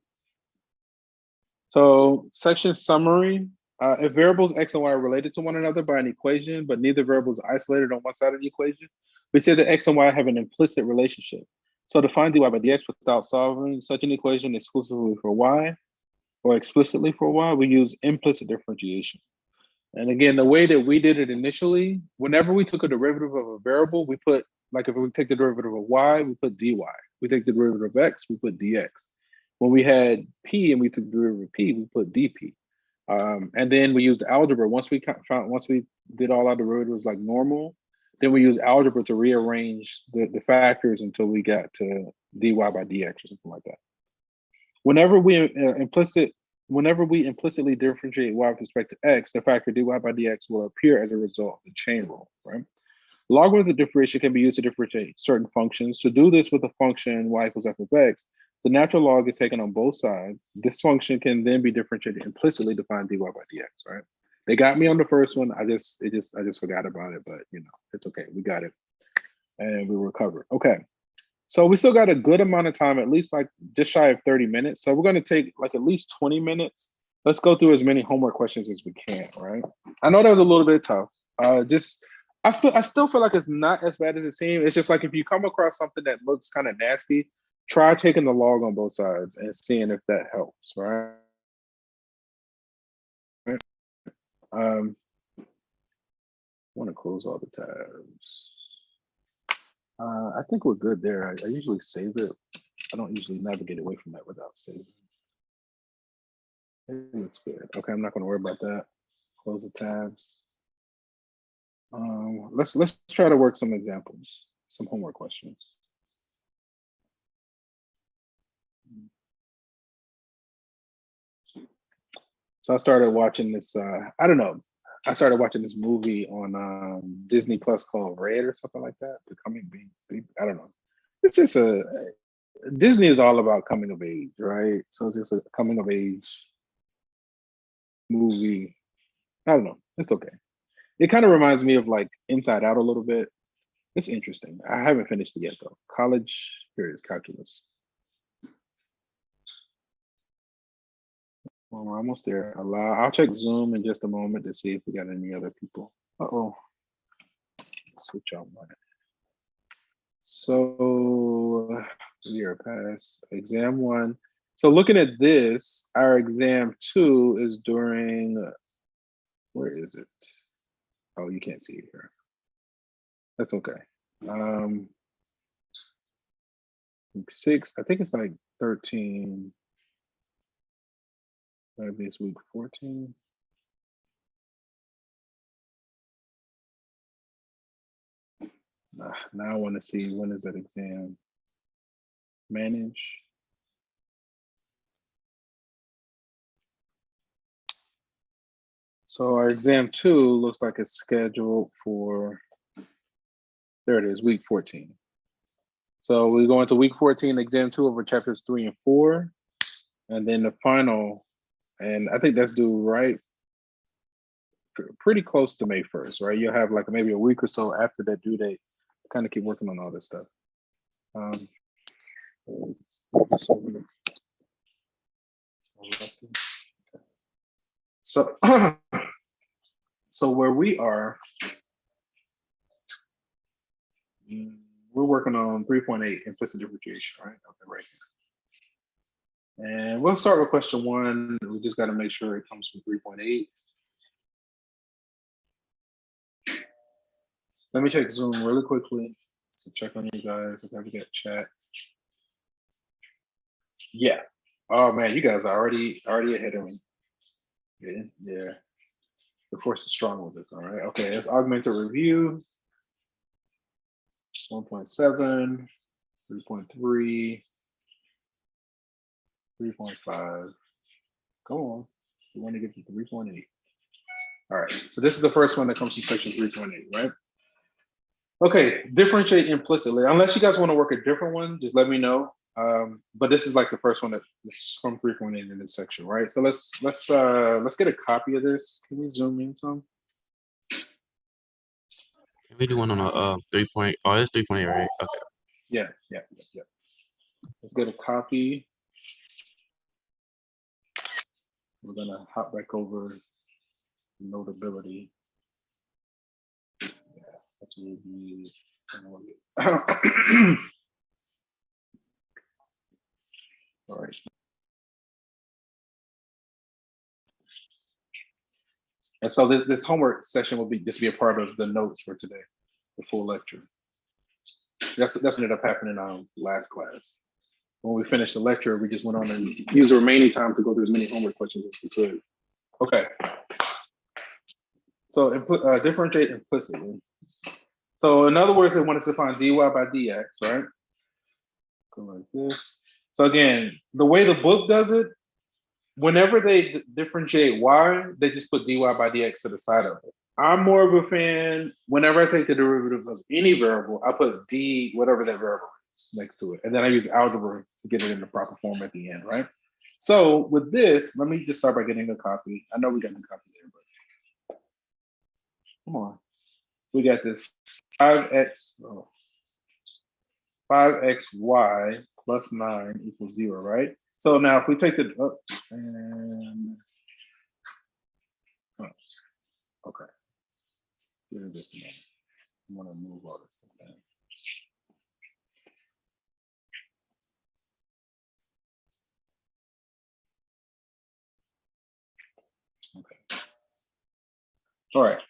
So section summary, if variables x and y are related to one another by an equation, but neither variable is isolated on one side of the equation, we say that x and y have an implicit relationship. So to find dy by dx without solving such an equation exclusively for y or explicitly for y, we use implicit differentiation. And again, the way that we did it initially, whenever we took a derivative of a variable, we put, like if we take the derivative of y, we put dy. We take the derivative of x, we put dx. When we had p and we took the derivative of p, we put dp. And then we used algebra. Once we did all our derivatives like normal, then we used algebra to rearrange the factors until we got to dy by dx or something like that. Whenever we implicitly differentiate y with respect to x, the factor dy by dx will appear as a result of the chain rule, right? Logarithmic differentiation can be used to differentiate certain functions. To do this with a function y equals f of x, the natural log is taken on both sides. This function can then be differentiated implicitly to find dy by dx, right? They got me on the first one. I just forgot about it, but you know, it's okay. We got it, and we recovered. Okay. So we still got a good amount of time, at least like just shy of 30 minutes. So we're going to take like at least 20 minutes. Let's go through as many homework questions as we can, right? I know that was a little bit tough. I still feel like it's not as bad as it seems. It's just like if you come across something that looks kind of nasty, try taking the log on both sides and seeing if that helps, right? I want to close all the tabs. I think we're good there. I usually save it. I don't usually navigate away from that without saving. It looks good. Okay, I'm not going to worry about that. Close the tabs. Let's try to work some examples, some homework questions. So I started watching this. I don't know. I started watching this movie on Disney Plus called Red or something like that. Becoming Big. I don't know. It's just Disney is all about coming of age, right? So it's just a coming of age movie. I don't know. It's okay. It kind of reminds me of like Inside Out a little bit. It's interesting. I haven't finished it yet though. College, here it is, calculus. Well, we're almost there. I'll check Zoom in just a moment to see if we got any other people. Uh-oh. Switch out mine. So year pass, exam 1. So looking at this, our exam 2 is during, where is it? Oh, you can't see it here. That's okay. 6, I think it's like 13. Maybe it's week 14. Now I want to see when is that exam. Manage. So our exam 2 looks like it's scheduled for, there it is, week 14. So we go into week 14, exam 2 over chapters 3 and 4, and then the final, and I think that's due right pretty close to May 1st, right? You'll have like maybe a week or so after that due date, kind of keep working on all this stuff. So, so where we are, we're working on 3.8 implicit differentiation, right? Okay, right here. And we'll start with question 1. We just got to make sure it comes from 3.8. Let me check Zoom really quickly to check on you guys if I get chat. Yeah. Oh man, you guys are already ahead of me. Yeah. The force is strong with this. All right. Okay, let's augmented review. 1.7, 3.3, 3.5. Come on. We want to get to 3.8. All right. So this is the first one that comes from section 3.8, right? Okay, differentiate implicitly. Unless you guys want to work a different one, just let me know. But this is like the first one that this is from 3.8 in this section, right? So let's get a copy of this. Can we zoom in some? Can we do one on a 3 point? Oh, it's 3.8, right? Okay. Yeah. Let's get a copy. We're gonna hop back over notability. Yeah, that's what we all right. And so this homework session will be just be a part of the notes for today, the full lecture. That's what ended up happening on last class. When we finished the lecture, we just went on and used the remaining time to go through as many homework questions as we could. Okay. So differentiate implicitly. So in other words, they want us to find dy by dx, right? Go like this. So again, the way the book does it, whenever they differentiate y, they just put dy by dx to the side of it. I'm more of a fan, whenever I take the derivative of any variable, I put d, whatever that variable is, next to it. And then I use algebra to get it in the proper form at the end, right? So with this, let me just start by getting a copy. I know we got the copy there, but come on. We got this 5xy plus 9 equals 0, right? So now if we take the, okay. Give me just a moment. I'm gonna move all this stuff down. Okay. All right.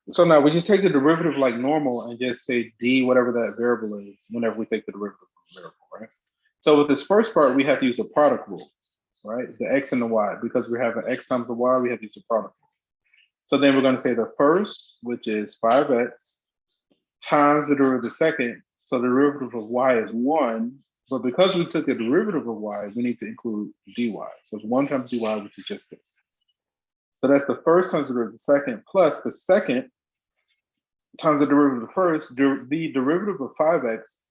So now we just take the derivative like normal and just say d, whatever that variable is, whenever we take the derivative of the variable, right? So with this first part, we have to use the product rule, right? The x and the y, because we have an x times the y, we have to use the product rule. So then we're going to say the first, which is 5x, times the derivative of the second. So the derivative of y is 1, but because we took the derivative of y, we need to include dy. So it's 1 times dy, which is just this. So that's the first times the derivative of the second, plus the second times the derivative of the first. The derivative of 5x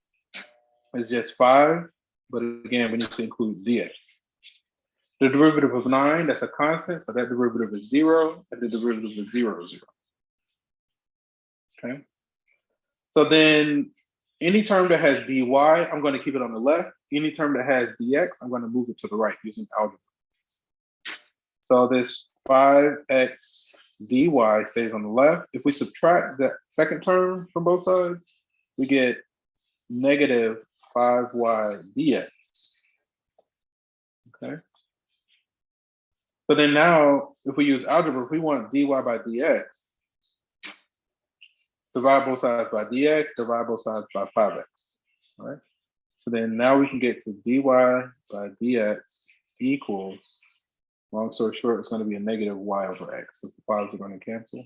is just 5, but again, we need to include dx. The derivative of 9, that's a constant, so that derivative is 0, and the derivative is 0, 0. Okay. So then any term that has dy, I'm going to keep it on the left. Any term that has dx, I'm going to move it to the right using algebra. So this 5x dy stays on the left. If we subtract that second term from both sides, we get negative 5y dx. Okay. So then now, if we use algebra, if we want dy by dx, divide both sides by dx, divide both sides by 5x, all right? So then now we can get to dy by dx equals, long story short, it's going to be a negative y over x, because the 5s are going to cancel.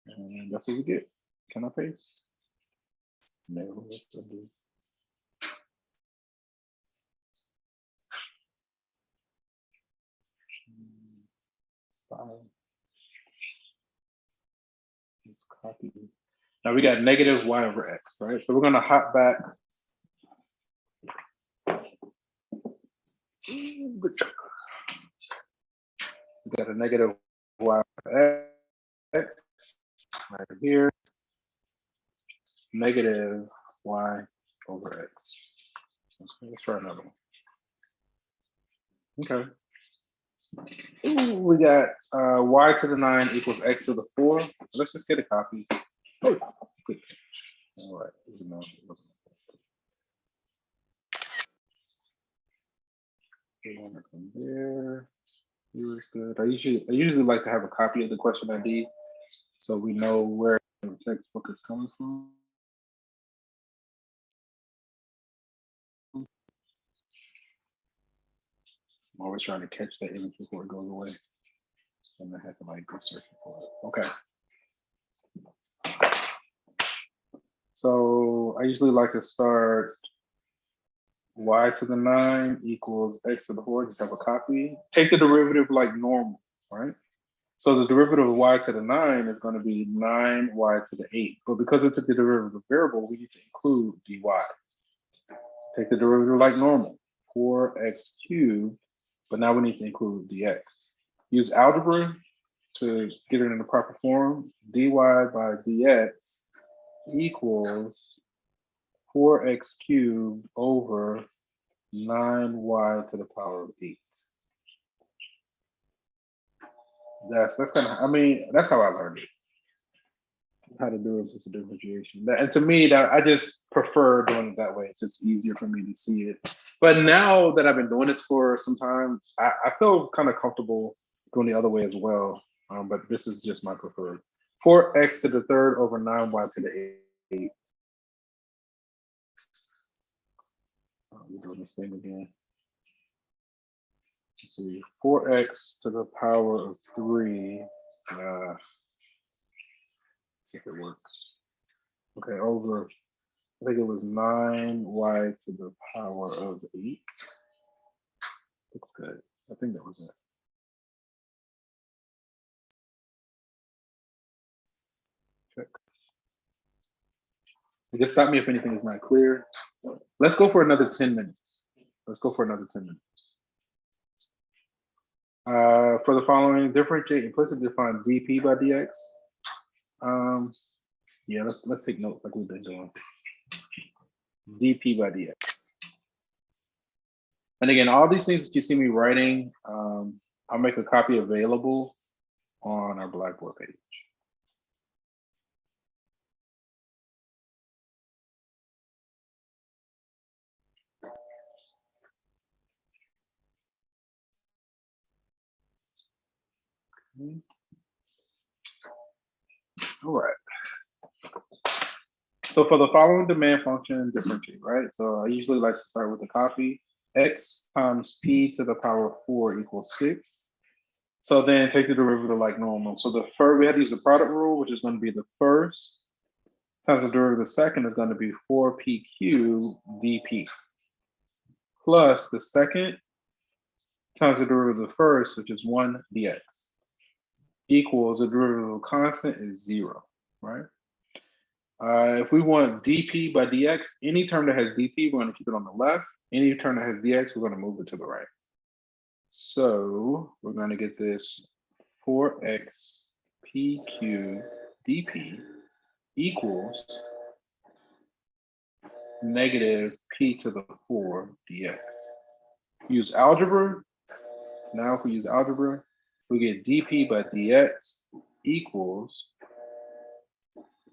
And that's what we get. Can I paste? No, let's do. Let's copy. Now we got negative y over x, right? So we're going to hop back. Good job. We got a negative y over x right here. Negative y over x. Okay, let's try another one. Okay. Ooh, we got y to the 9 equals x to the 4. Let's just get a copy. Oh, good. All right. No, it wasn't. From there. Here's good. I usually like to have a copy of the question ID so we know where the textbook is coming from. I'm always trying to catch that image before it goes away. And I have to like go searching for it. Okay. So I usually like to start y to the 9 equals x to the 4, just have a copy. Take the derivative like normal, right? So the derivative of y to the 9 is going to be 9y to the 8. But because it's a derivative variable, we need to include dy. Take the derivative like normal, 4x cubed, but now we need to include dx. Use algebra to get it in the proper form. Dy by dx equals 4x cubed over 9y to the power of 8. That's kind of, I mean, that's how I learned it. How to do implicit differentiation. And to me, that I just prefer doing it that way. It's just easier for me to see it. But now that I've been doing it for some time, I feel kind of comfortable going the other way as well. but this is just my preferred. 4x to the third over 9y to the 8. We're doing this thing again. Let's see, 4x to the power of 3. See if it works. Okay, over, I think it was 9y to the power of 8. Looks good. I think that was it. Check. Just stop me if anything is not clear. Let's go for another 10 minutes. Let's go for another 10 minutes. For the following, differentiate implicitly define dp by dx. Yeah, let's take notes like we've been doing. dp by dx. And again, all these things that you see me writing, I'll make a copy available on our Blackboard page. Okay. All right. So for the following demand function, differentiate, right? So I usually like to start with the copy. X times p to the power of 4 equals 6. So then take the derivative like normal. So the first, we had to use the product rule, which is going to be the first times the derivative of the second is going to be 4pq dp plus the second times the derivative of the first, which is 1 dx, equals the derivative of a constant is 0, right? If we want dp by dx, any term that has dp, we're going to keep it on the left. Any term that has dx, we're going to move it to the right. So we're going to get this 4x pq dp equals negative p to the 4 dx. Use algebra. Now if we use algebra, we get dp by dx equals,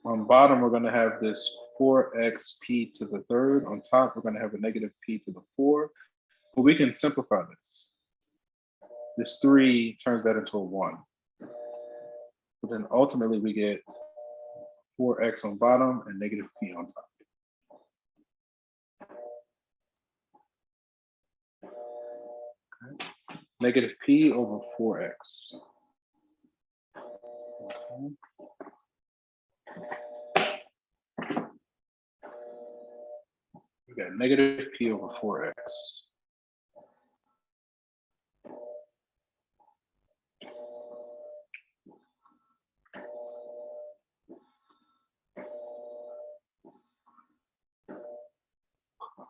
on bottom, we're going to have this 4xp to the third. On top, we're going to have a negative p to the 4. But we can simplify this. This 3 turns that into a 1. But then ultimately, we get 4x on bottom and negative p on top. Okay. Negative p over 4x. Okay. We got negative p over 4x.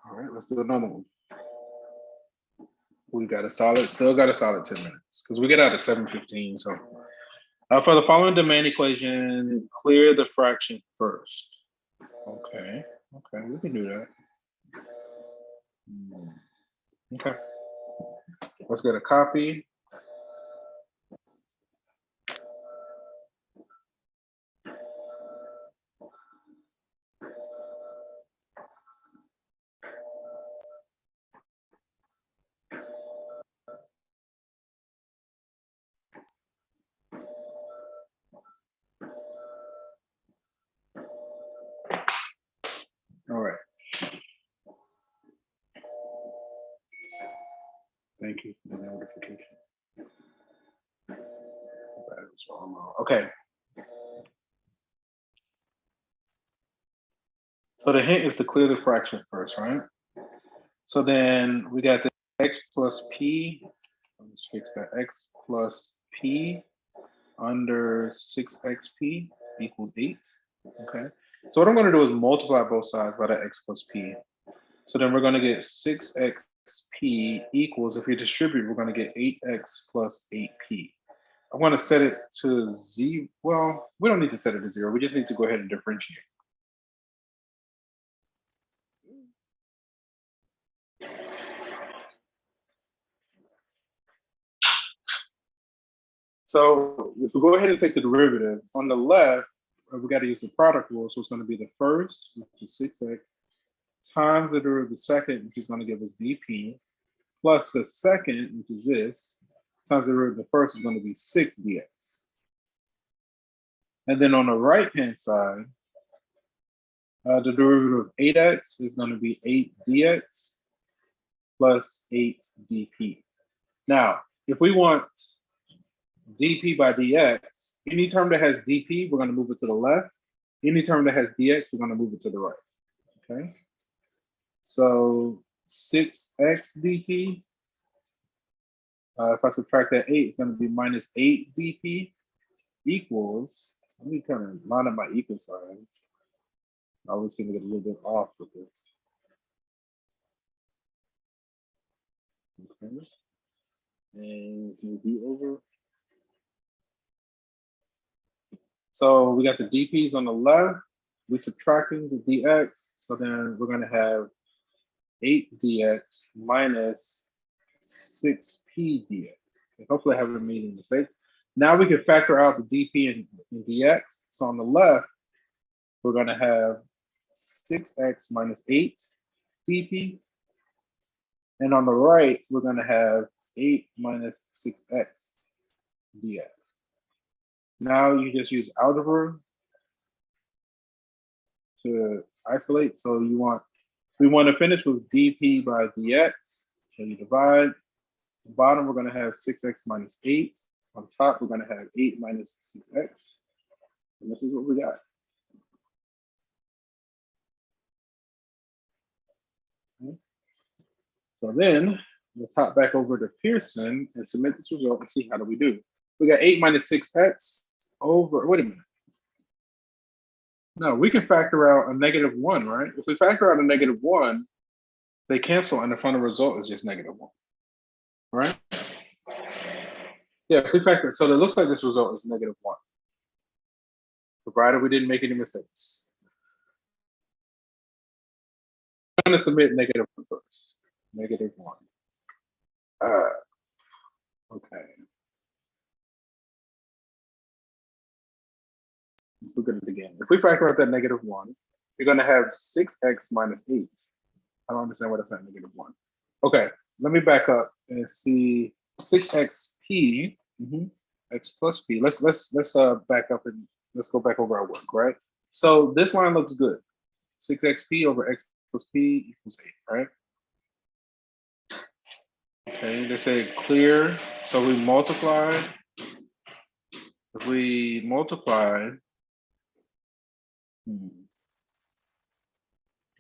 All right, let's do another one. We got a solid, still got a solid 10 minutes because we get out at 7:15. So for the following demand equation, clear the fraction first. Okay, we can do that. Okay, let's get a copy. All right. Thank you for the notification. Okay. So the hint is to clear the fraction first, right? So then we got the x plus p. Let's fix that. X plus p under 6xp equals 8. Okay. So what I'm going to do is multiply both sides by the x plus p. So then we're going to get 6xp equals, if we distribute, we're going to get 8x plus 8p. I want to set it to 0. Well, we don't need to set it to 0. We just need to go ahead and differentiate. So if we go ahead and take the derivative, on the left, we got to use the product rule. So it's going to be the first, which is 6x, times the derivative of the second, which is going to give us dp, plus the second, which is this, times the derivative of the first is going to be 6 dx. And then on the right-hand side, the derivative of 8x is going to be 8dx plus 8dp. Now, if we want dp by dx, any term that has dp, we're going to move it to the left. Any term that has dx, we're going to move it to the right. Okay. So 6x dp, if I subtract that 8, it's going to be minus 8 dp equals, let me kind of line up my equal signs. I always seem to get a little bit off with this. Okay. And it's going to be over. So we got the dp's on the left. We're subtracting the dx. So then we're going to have 8dx minus 6p dx. Okay, hopefully I haven't made any mistakes. Now we can factor out the dp and dx. So on the left, we're going to have 6x minus 8 dp. And on the right, we're going to have 8 minus 6x dx. Now you just use algebra to isolate. So we want to finish with dp by dx. So you divide. At the bottom, we're going to have 6x minus 8. On top, we're going to have 8 minus 6x. And this is what we got. Okay. So then let's hop back over to Pearson and submit this result and see how do we do. We got 8 minus 6x over, wait a minute. No, we can factor out a -1, right? If we factor out a -1, they cancel and the final result is just -1, right? Yeah, if we factor, so it looks like this result is -1, provided we didn't make any mistakes. I'm going to submit -1 first. -1. Okay. Let's look at it again. If we factor out that -1, you're going to have 6x minus 8. I don't understand why that's not -1. Okay, let me back up and see 6xp, x plus p. Let's back up and let's go back over our work, right? So this line looks good. 6xp over x plus p equals 8, right? Okay, they say clear. So we multiply. If we multiply, you're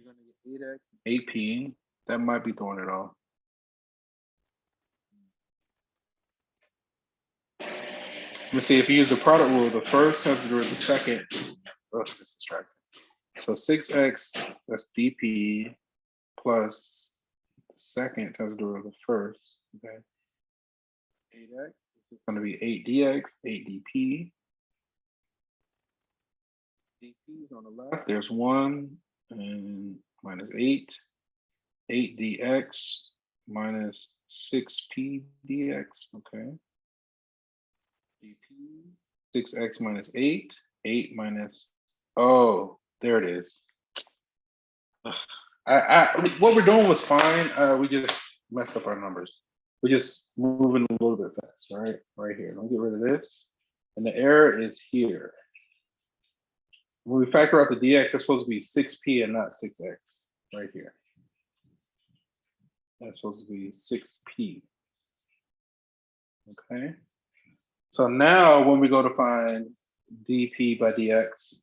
gonna get 8x, 8p. That might be throwing it off. Let me see, if you use the product rule, the first has to do with the second. Oh, it's distracting. So 6x, that's dp, plus the second has to do with the first, okay? 8x is going to be 8dx, 8dp. dp is on the left, there's 1, and minus 8. 8dx minus 6p dx, okay? dp, 6x minus 8, 8 minus, oh, there it is. What we're doing was fine. We just messed up our numbers. We're just moving a little bit fast, right? Right here. Let me get rid of this. And the error is here. When we factor out the dx, that's supposed to be 6p and not 6x, right here. That's supposed to be 6p. Okay. So now when we go to find dp by dx,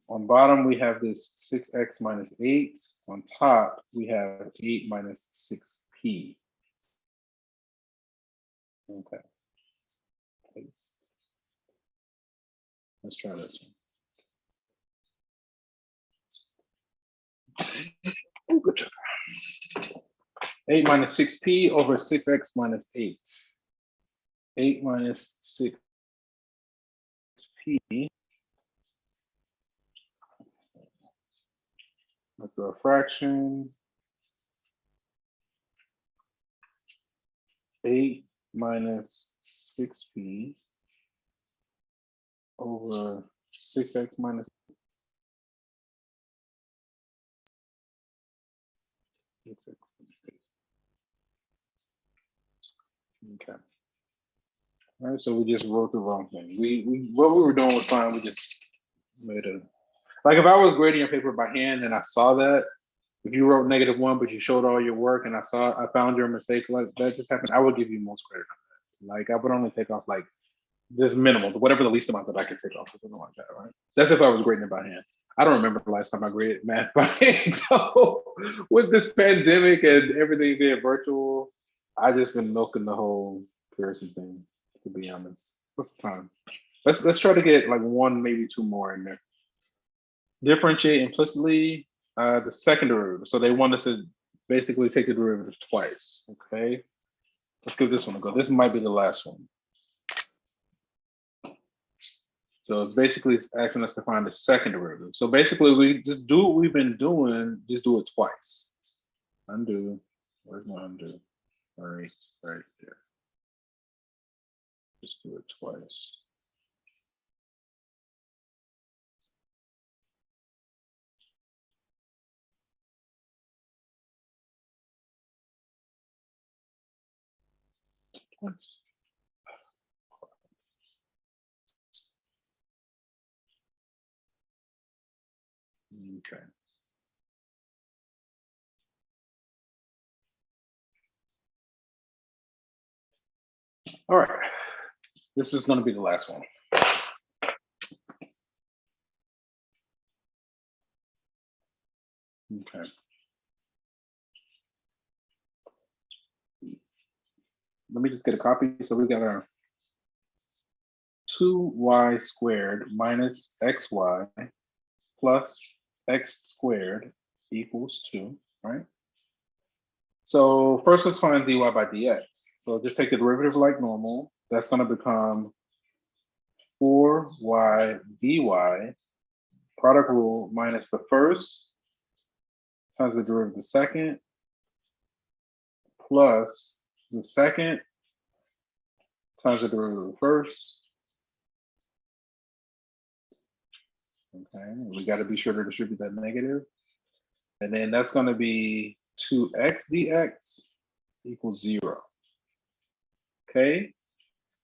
on bottom, we have this 6x minus 8. On top, we have 8 minus 6p. Okay. Let's try this one. Oh, good job. 8 minus 6p over 6x minus 8. 8 minus 6p. Let's do a fraction. 8 minus 6p over 6x minus 6x minus 8. Okay. All right, so we just wrote the wrong thing. What we were doing was fine. We just made a, like if I was grading your paper by hand and I saw that, if you wrote -1, but you showed all your work and I found your mistake like that just happened, I would give you most credit on that. Like I would only take off like this minimal, whatever the least amount that I could take off or something like that, right? That's if I was grading it by hand. I don't remember the last time I graded math by hand. So with this pandemic and everything being virtual, I just been milking the whole Pearson thing, to be honest. What's the time? Let's try to get like one, maybe two more in there. Differentiate implicitly the second derivative. So they want us to basically take the derivative twice. Okay. Let's give this one a go. This might be the last one. So it's basically asking us to find the second derivative. So basically we just do what we've been doing, just do it twice. Undo. Where's my undo? Right there. Just do it twice. Twice. Okay. All right. This is going to be the last one. Okay. Let me just get a copy. So we got our 2y squared minus xy plus x squared equals 2, right? So first let's find dy by dx. So just take the derivative like normal. That's going to become 4y dy, product rule minus the first times the derivative of the second plus the second times the derivative of the first. Okay, we got to be sure to distribute that negative. And then that's going to be 2x dx equals 0. Okay,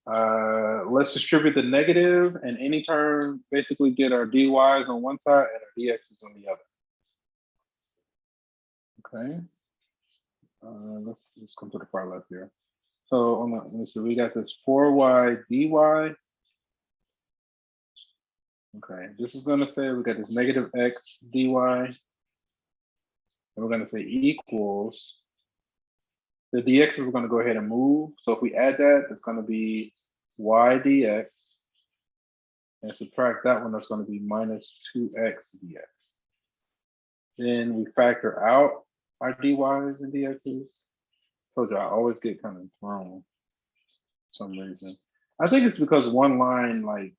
let's distribute the negative, and any term basically get our dy's on one side and our dx's on the other. Okay, let's come to the far left here. So on the, let me see, we got this 4y dy. Okay, this is going to say we got this negative x dy, and we're going to say equals. The dx's we're going to go ahead and move. So if we add that, it's going to be y dx, and subtract that one, that's going to be minus 2x dx. Then we factor out our dy's and dx's. Told you I always get kind of thrown for some reason. I think it's because one line, like,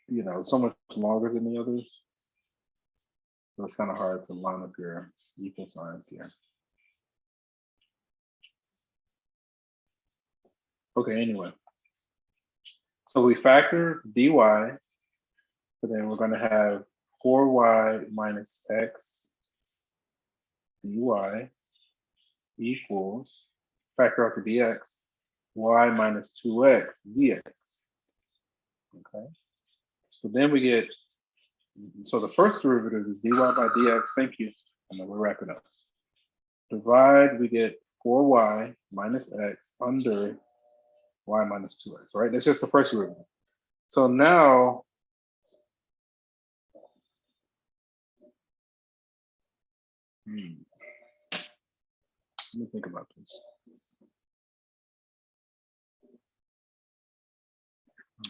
you know, so much longer than the others. So it's kind of hard to line up your equal signs here. Okay, anyway. So we factor dy, so then we're going to have 4y minus x dy equals, factor out the dx, y minus 2x dx. Okay. So then we get, so the first derivative is dy by dx. Thank you. And then we're wrapping up. Divide, we get 4y minus x under y minus 2x, right? That's just the first derivative. So now, let me think about this.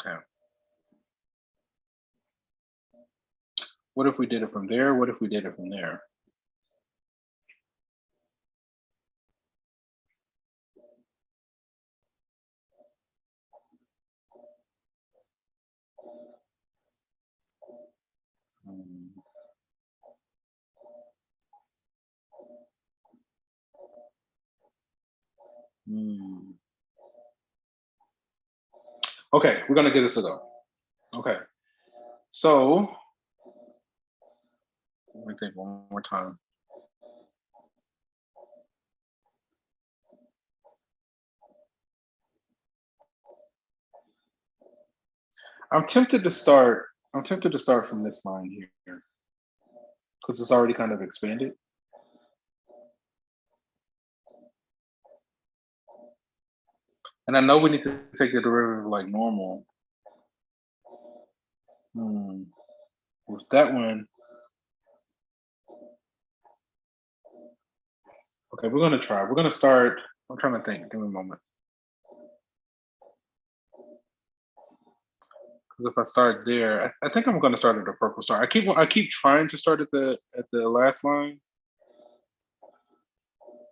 Okay. What if we did it from there? What if we did it from there? Okay, we're gonna give this a go. Okay, so let me think one more time. I'm tempted to start from this line here because it's already kind of expanded. And I know we need to take the derivative like normal. With that one. Okay, we're gonna try. We're gonna start. I'm trying to think. Give me a moment. Because if I start there, I think I'm gonna start at the purple star. I keep trying to start at the last line.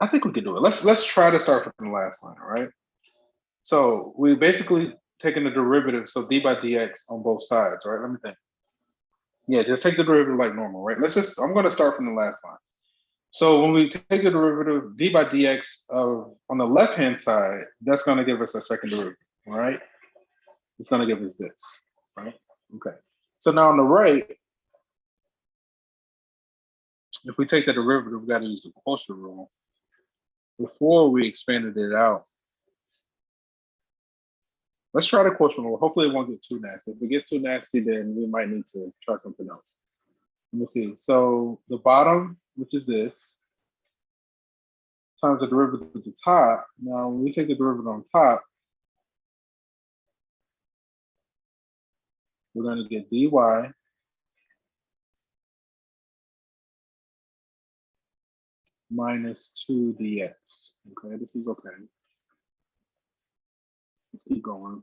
I think we could do it. Let's try to start from the last line, all right? So we basically taking the derivative, so d by dx on both sides, right? Let me think. Yeah, just take the derivative like normal, right? I'm gonna start from the last line. So when we take the derivative, d by dx of on the left-hand side, that's gonna give us a second derivative, all right? It's gonna give us this, right? Okay. So now on the right, if we take the derivative, we gotta use the quotient rule. Before we expanded it out, let's try the quotient rule. Hopefully it won't get too nasty. If it gets too nasty, then we might need to try something else. Let me see. So the bottom, which is this, times the derivative at the top. Now, when we take the derivative on top, we're going to get dy minus 2 dx. Okay, this is okay. Let's keep going.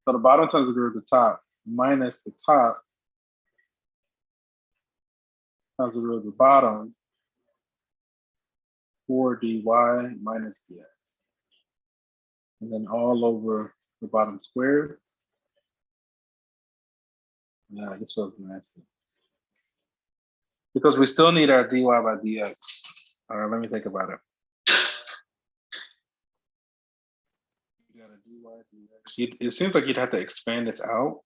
So the bottom times the derivative at the top minus the top times the derivative at the bottom 4 dy minus dx. And then all over the bottom squared. Yeah, this was nasty. Because we still need our dy by dx. All right, let me think about it. You got a dy dx. It seems like you'd have to expand this out.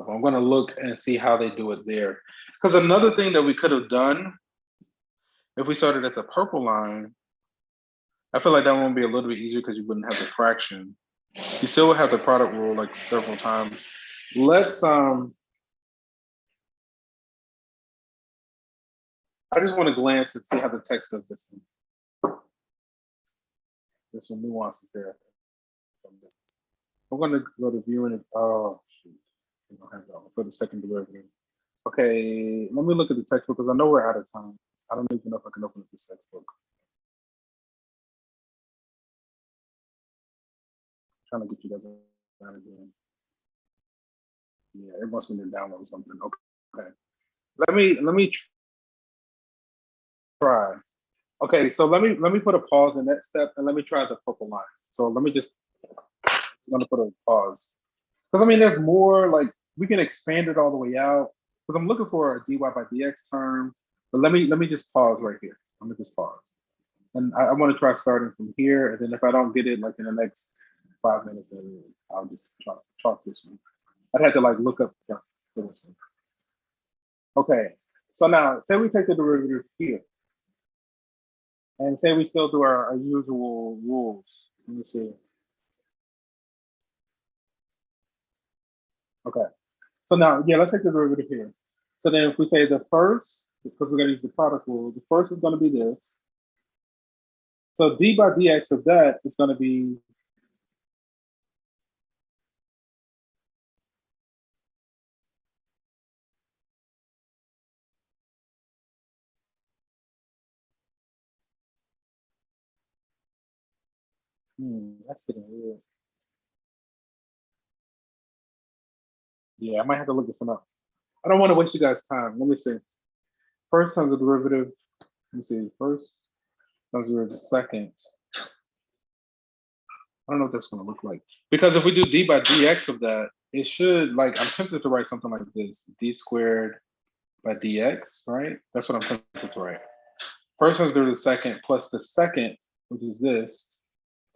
I'm going to look and see how they do it there. Because another thing that we could have done, if we started at the purple line, I feel like that won't be a little bit easier because you wouldn't have the fraction. You still would have the product rule like several times. Let's I just want to glance and see how the text does this one. There's some nuances there. I'm going to go to view and oh shoot, I don't have that one for the second derivative. Okay, let me look at the textbook because I know we're out of time. I don't even know if I can open up this textbook. I'm trying to get you guys out again. Yeah, it must have been downloading something. Okay. Let me try. Okay, so let me put a pause in that step and let me try the purple line. So let me just I'm gonna put a pause. Because I mean there's more, like we can expand it all the way out. Because I'm looking for a dy by dx term. But let me just pause right here. Let me just pause. And I want to try starting from here. And then if I don't get it like in the next 5 minutes, then I'll just chalk this one. I'd have to like look up for this one. Okay, so now say we take the derivative here. And say we still do our usual rules. Let me see. Okay, so now, yeah, let's take the derivative here. So then if we say the first, because we're gonna use the product rule, the first is gonna be this. So d by dx of that is gonna be that's getting weird. Yeah, I might have to look this one up. I don't want to waste you guys' time. Let me see. First times the derivative. Let me see. First times the derivative. Second. I don't know what that's going to look like. Because if we do d by dx of that, it should, like, I'm tempted to write something like this. D squared by dx, right? That's what I'm tempted to write. First times the derivative second plus the second, which is this,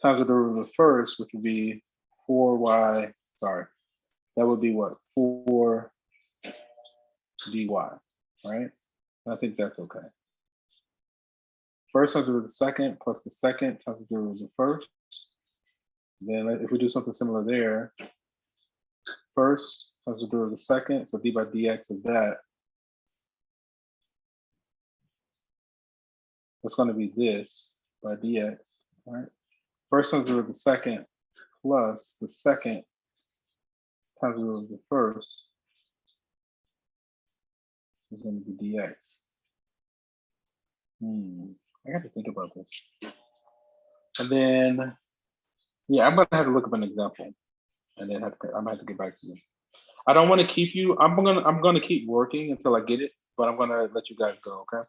times the derivative of first, which would be 4y, sorry. That would be what? 4 dy, right? I think that's okay. first times the root of the second plus the second times the root of the first. Then if we do something similar there, first times the root of the second, so d by dx of that. That's going to be this by dx, right? First times the root of the second plus the second times the root of the first is going to be dx. I got to think about this. And then, yeah, I'm going to have to look up an example, and then I'm going to have to get back to you. I don't want to keep you. I'm gonna keep working until I get it, but I'm gonna let you guys go. Okay.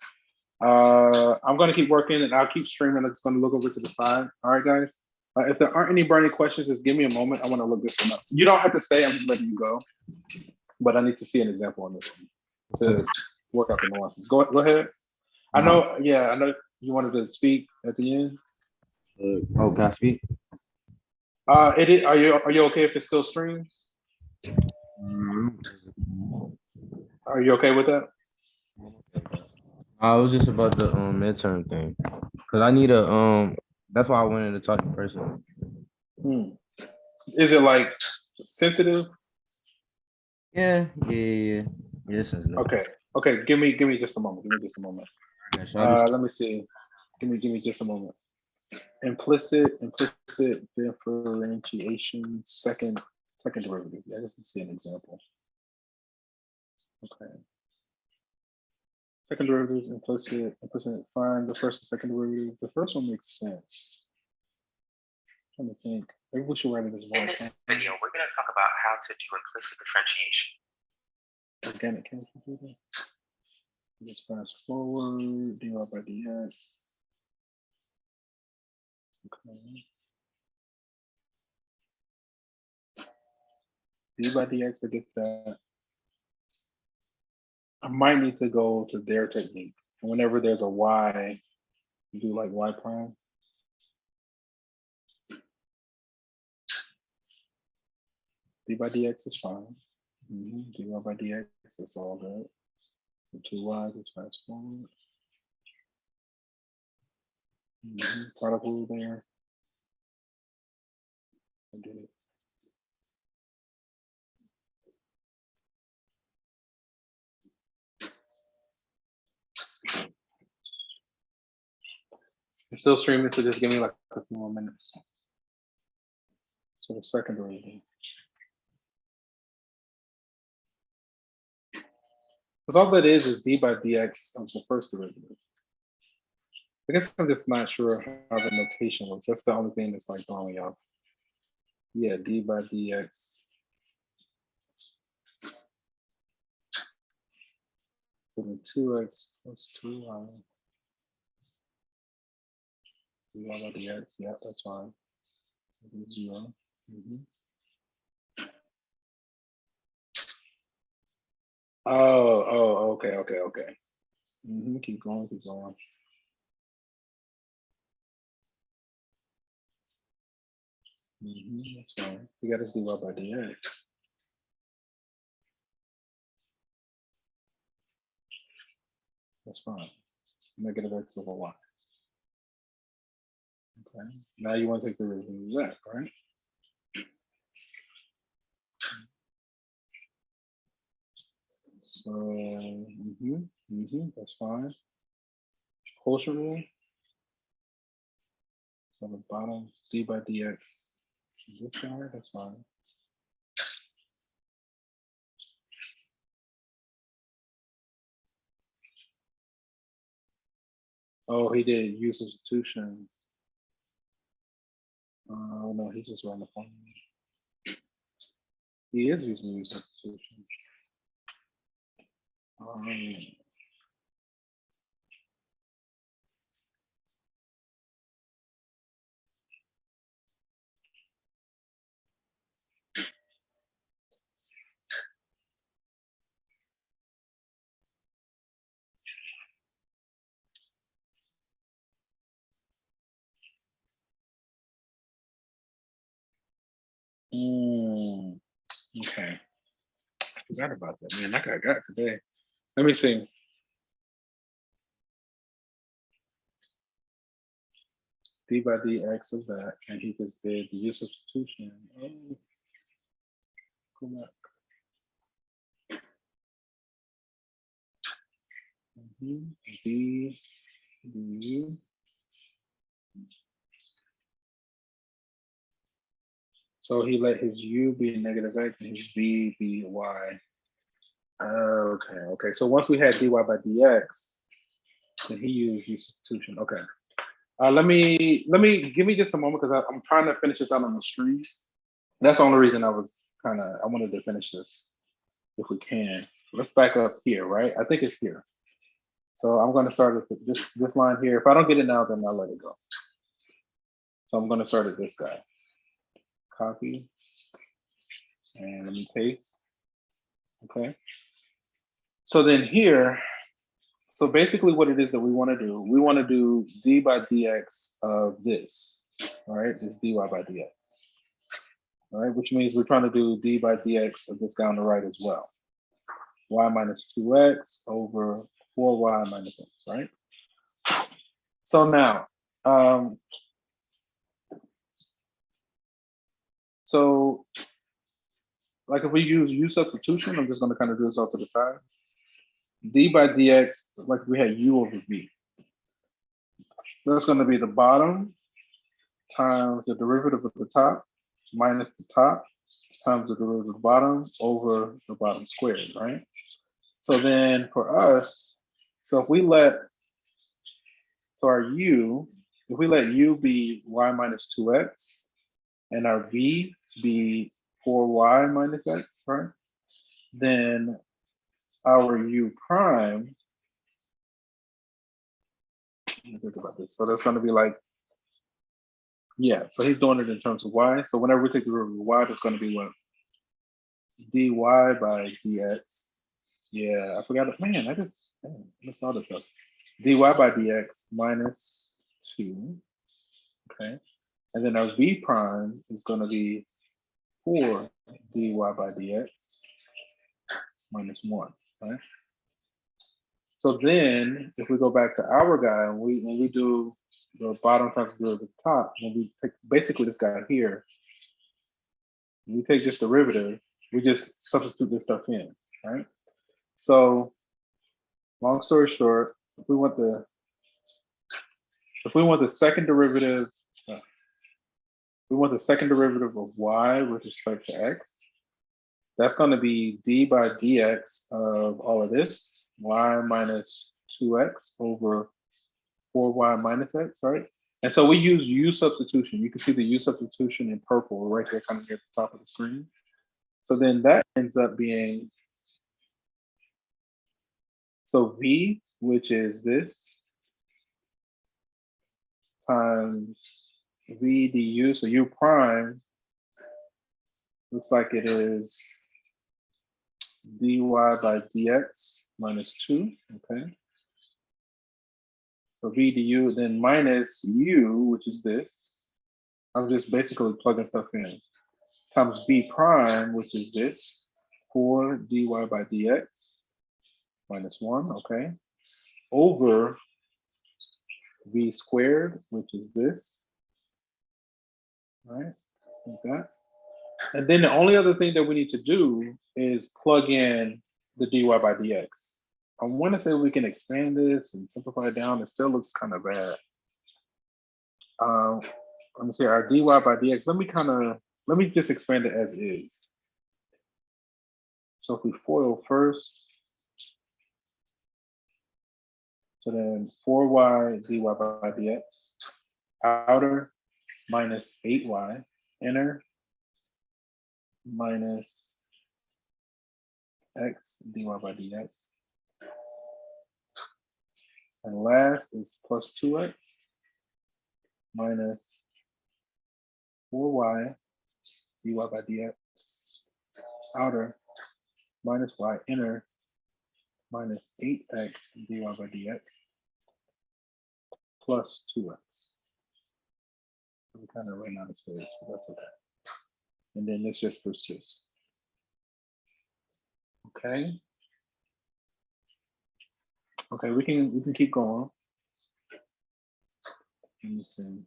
I'm gonna keep working, and I'll keep streaming. I'm just gonna look over to the side. All right, guys. If there aren't any burning questions, just give me a moment. I want to look this one up. You don't have to stay. I'm just letting you go. But I need to see an example on this one to work out the nuances. Go ahead. I know. Yeah, I know you wanted to speak at the end. Oh, can I speak? It is. Are you okay if it still streams? Are you okay with that? I was just about the midterm thing, because I need a that's why I wanted to talk in person. Is it like sensitive? Yeah. Yes. Okay. Give me just a moment. Let me see. Give me just a moment. Implicit differentiation, second derivative. Yeah, just to see an example. Okay. Second derivative is implicit. Find the first and second derivative. The first one makes sense. I'm trying to think. Maybe we should write it as one. In this video, we're going to talk about how to do implicit differentiation. Organic calculator. Just fast forward, dy by dx. Okay. D by dx, I get that. I might need to go to their technique. And whenever there's a y, you do like y prime. D by dx is fine. Dy by dx is all good. So 2y, just fast forward. Product rule there. I did it. It's still streaming, so just give me like a few more minutes. So the second derivative. Because all that is d by dx of the first derivative. I guess I'm just not sure how the notation works. That's the only thing that's like throwing me off. Yeah, d by dx. So then 2x plus 2y. dy by dx, yeah, that's fine. 0. Oh, okay. Keep going. That's fine. We got to do dy by dx. That's fine. Negative x over y. Okay. Now you want to take the derivative of that, right? So, that's fine. Quotient rule. So the bottom d by dx is this guy. That's fine. Oh, he did use substitution. Oh no, he's just running the formula. He is using use substitution. Okay. I forgot about that, man. I got today. Let me see. d by dx of that, and he just did the u substitution. Oh, go back. D du. So he let his u be negative x and his v be y. Okay. So once we had dy by dx, then he used u substitution. Okay. Let me give me just a moment because I'm trying to finish this out on the screen. That's the only reason I wanted to finish this if we can. Let's back up here, right? I think it's here. So I'm going to start with this line here. If I don't get it now, then I'll let it go. So I'm going to start at this guy. Copy. And let me paste. Okay. So then here, so basically what it is that we want to do d by dx of this, all right? This dy by dx, all right? Which means we're trying to do d by dx of this guy on the right as well. Y minus 2x over 4y minus x, right? So now, so like if we use u substitution, I'm just going to kind of do this off to the side. D by dx, like we had u over v. That's going to be the bottom times the derivative of the top minus the top times the derivative of the bottom over the bottom squared, right? So then for us, so if we let, so our u, if we let u be y minus 2x and our v be 4y minus x, right? Then our u prime, let me think about this. So that's going to be like, yeah, so he's doing it in terms of y. So whenever we take the derivative of y, that's going to be what? Dy by dx. Yeah, I forgot it. Man, I missed all this stuff. Dy by dx minus 2. Okay. And then our v prime is going to be 4 dy by dx minus 1, right? So then if we go back to our guy, and when we do the bottom times the top, when we take basically this guy here, we take this derivative, we just substitute this stuff in, right? So long story short, if we want the second derivative, we want the second derivative of y with respect to x. That's going to be d by dx of all of this, y minus 2x over 4y minus x, right? And so we use u substitution. You can see the u substitution in purple right there, kind of near the top of the screen. So then that ends up being, so v, which is this, times v du, so u prime looks like it is dy by dx minus 2, okay? So v du, then minus u, which is this. I'm just basically plugging stuff in. Times v prime, which is this, 4 dy by dx minus 1, okay? Over v squared, which is this, right? Like that. And then the only other thing that we need to do is plug in the dy by dx. I want to say we can expand this and simplify it down. It still looks kind of bad. Let me see our dy by dx. Let me just expand it as is. So if we FOIL first, so then 4y dy by dx, outer minus 8y, inner minus x dy by dx. And last is plus 2x minus 4y dy by dx, outer minus y, inner minus 8x dy by dx plus 2x. We kind of ran out of space, but that's okay. And then this just persists. Okay. Okay, we can keep going. Let me see.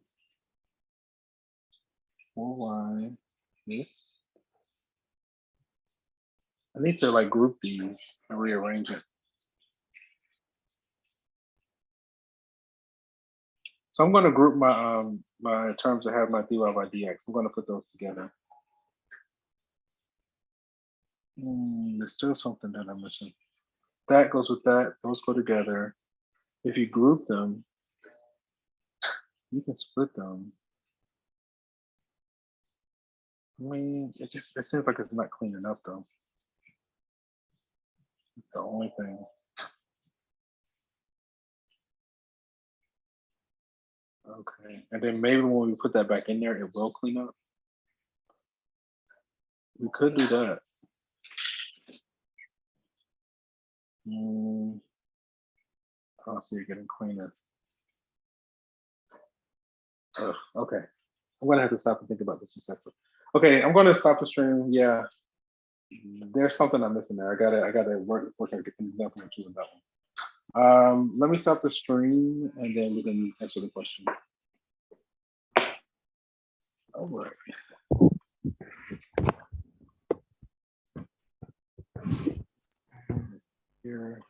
4y this. I need to like group these and rearrange it. So I'm going to group my my terms that have my dy by dx. I'm going to put those together. There's still something that I'm missing. That goes with that. Those go together. If you group them, you can split them. I mean, it seems like it's not clean enough though. It's the only thing. Okay, and then maybe when we put that back in there, it will clean up. We could do that. Oh, so you're getting cleaner. Ugh, okay, I'm gonna have to stop and think about this for a second. Okay, I'm gonna stop the stream. Yeah, there's something I'm missing there. I gotta work to get an example or two of that one. Let me stop the stream and then we can answer the question. All right. Here.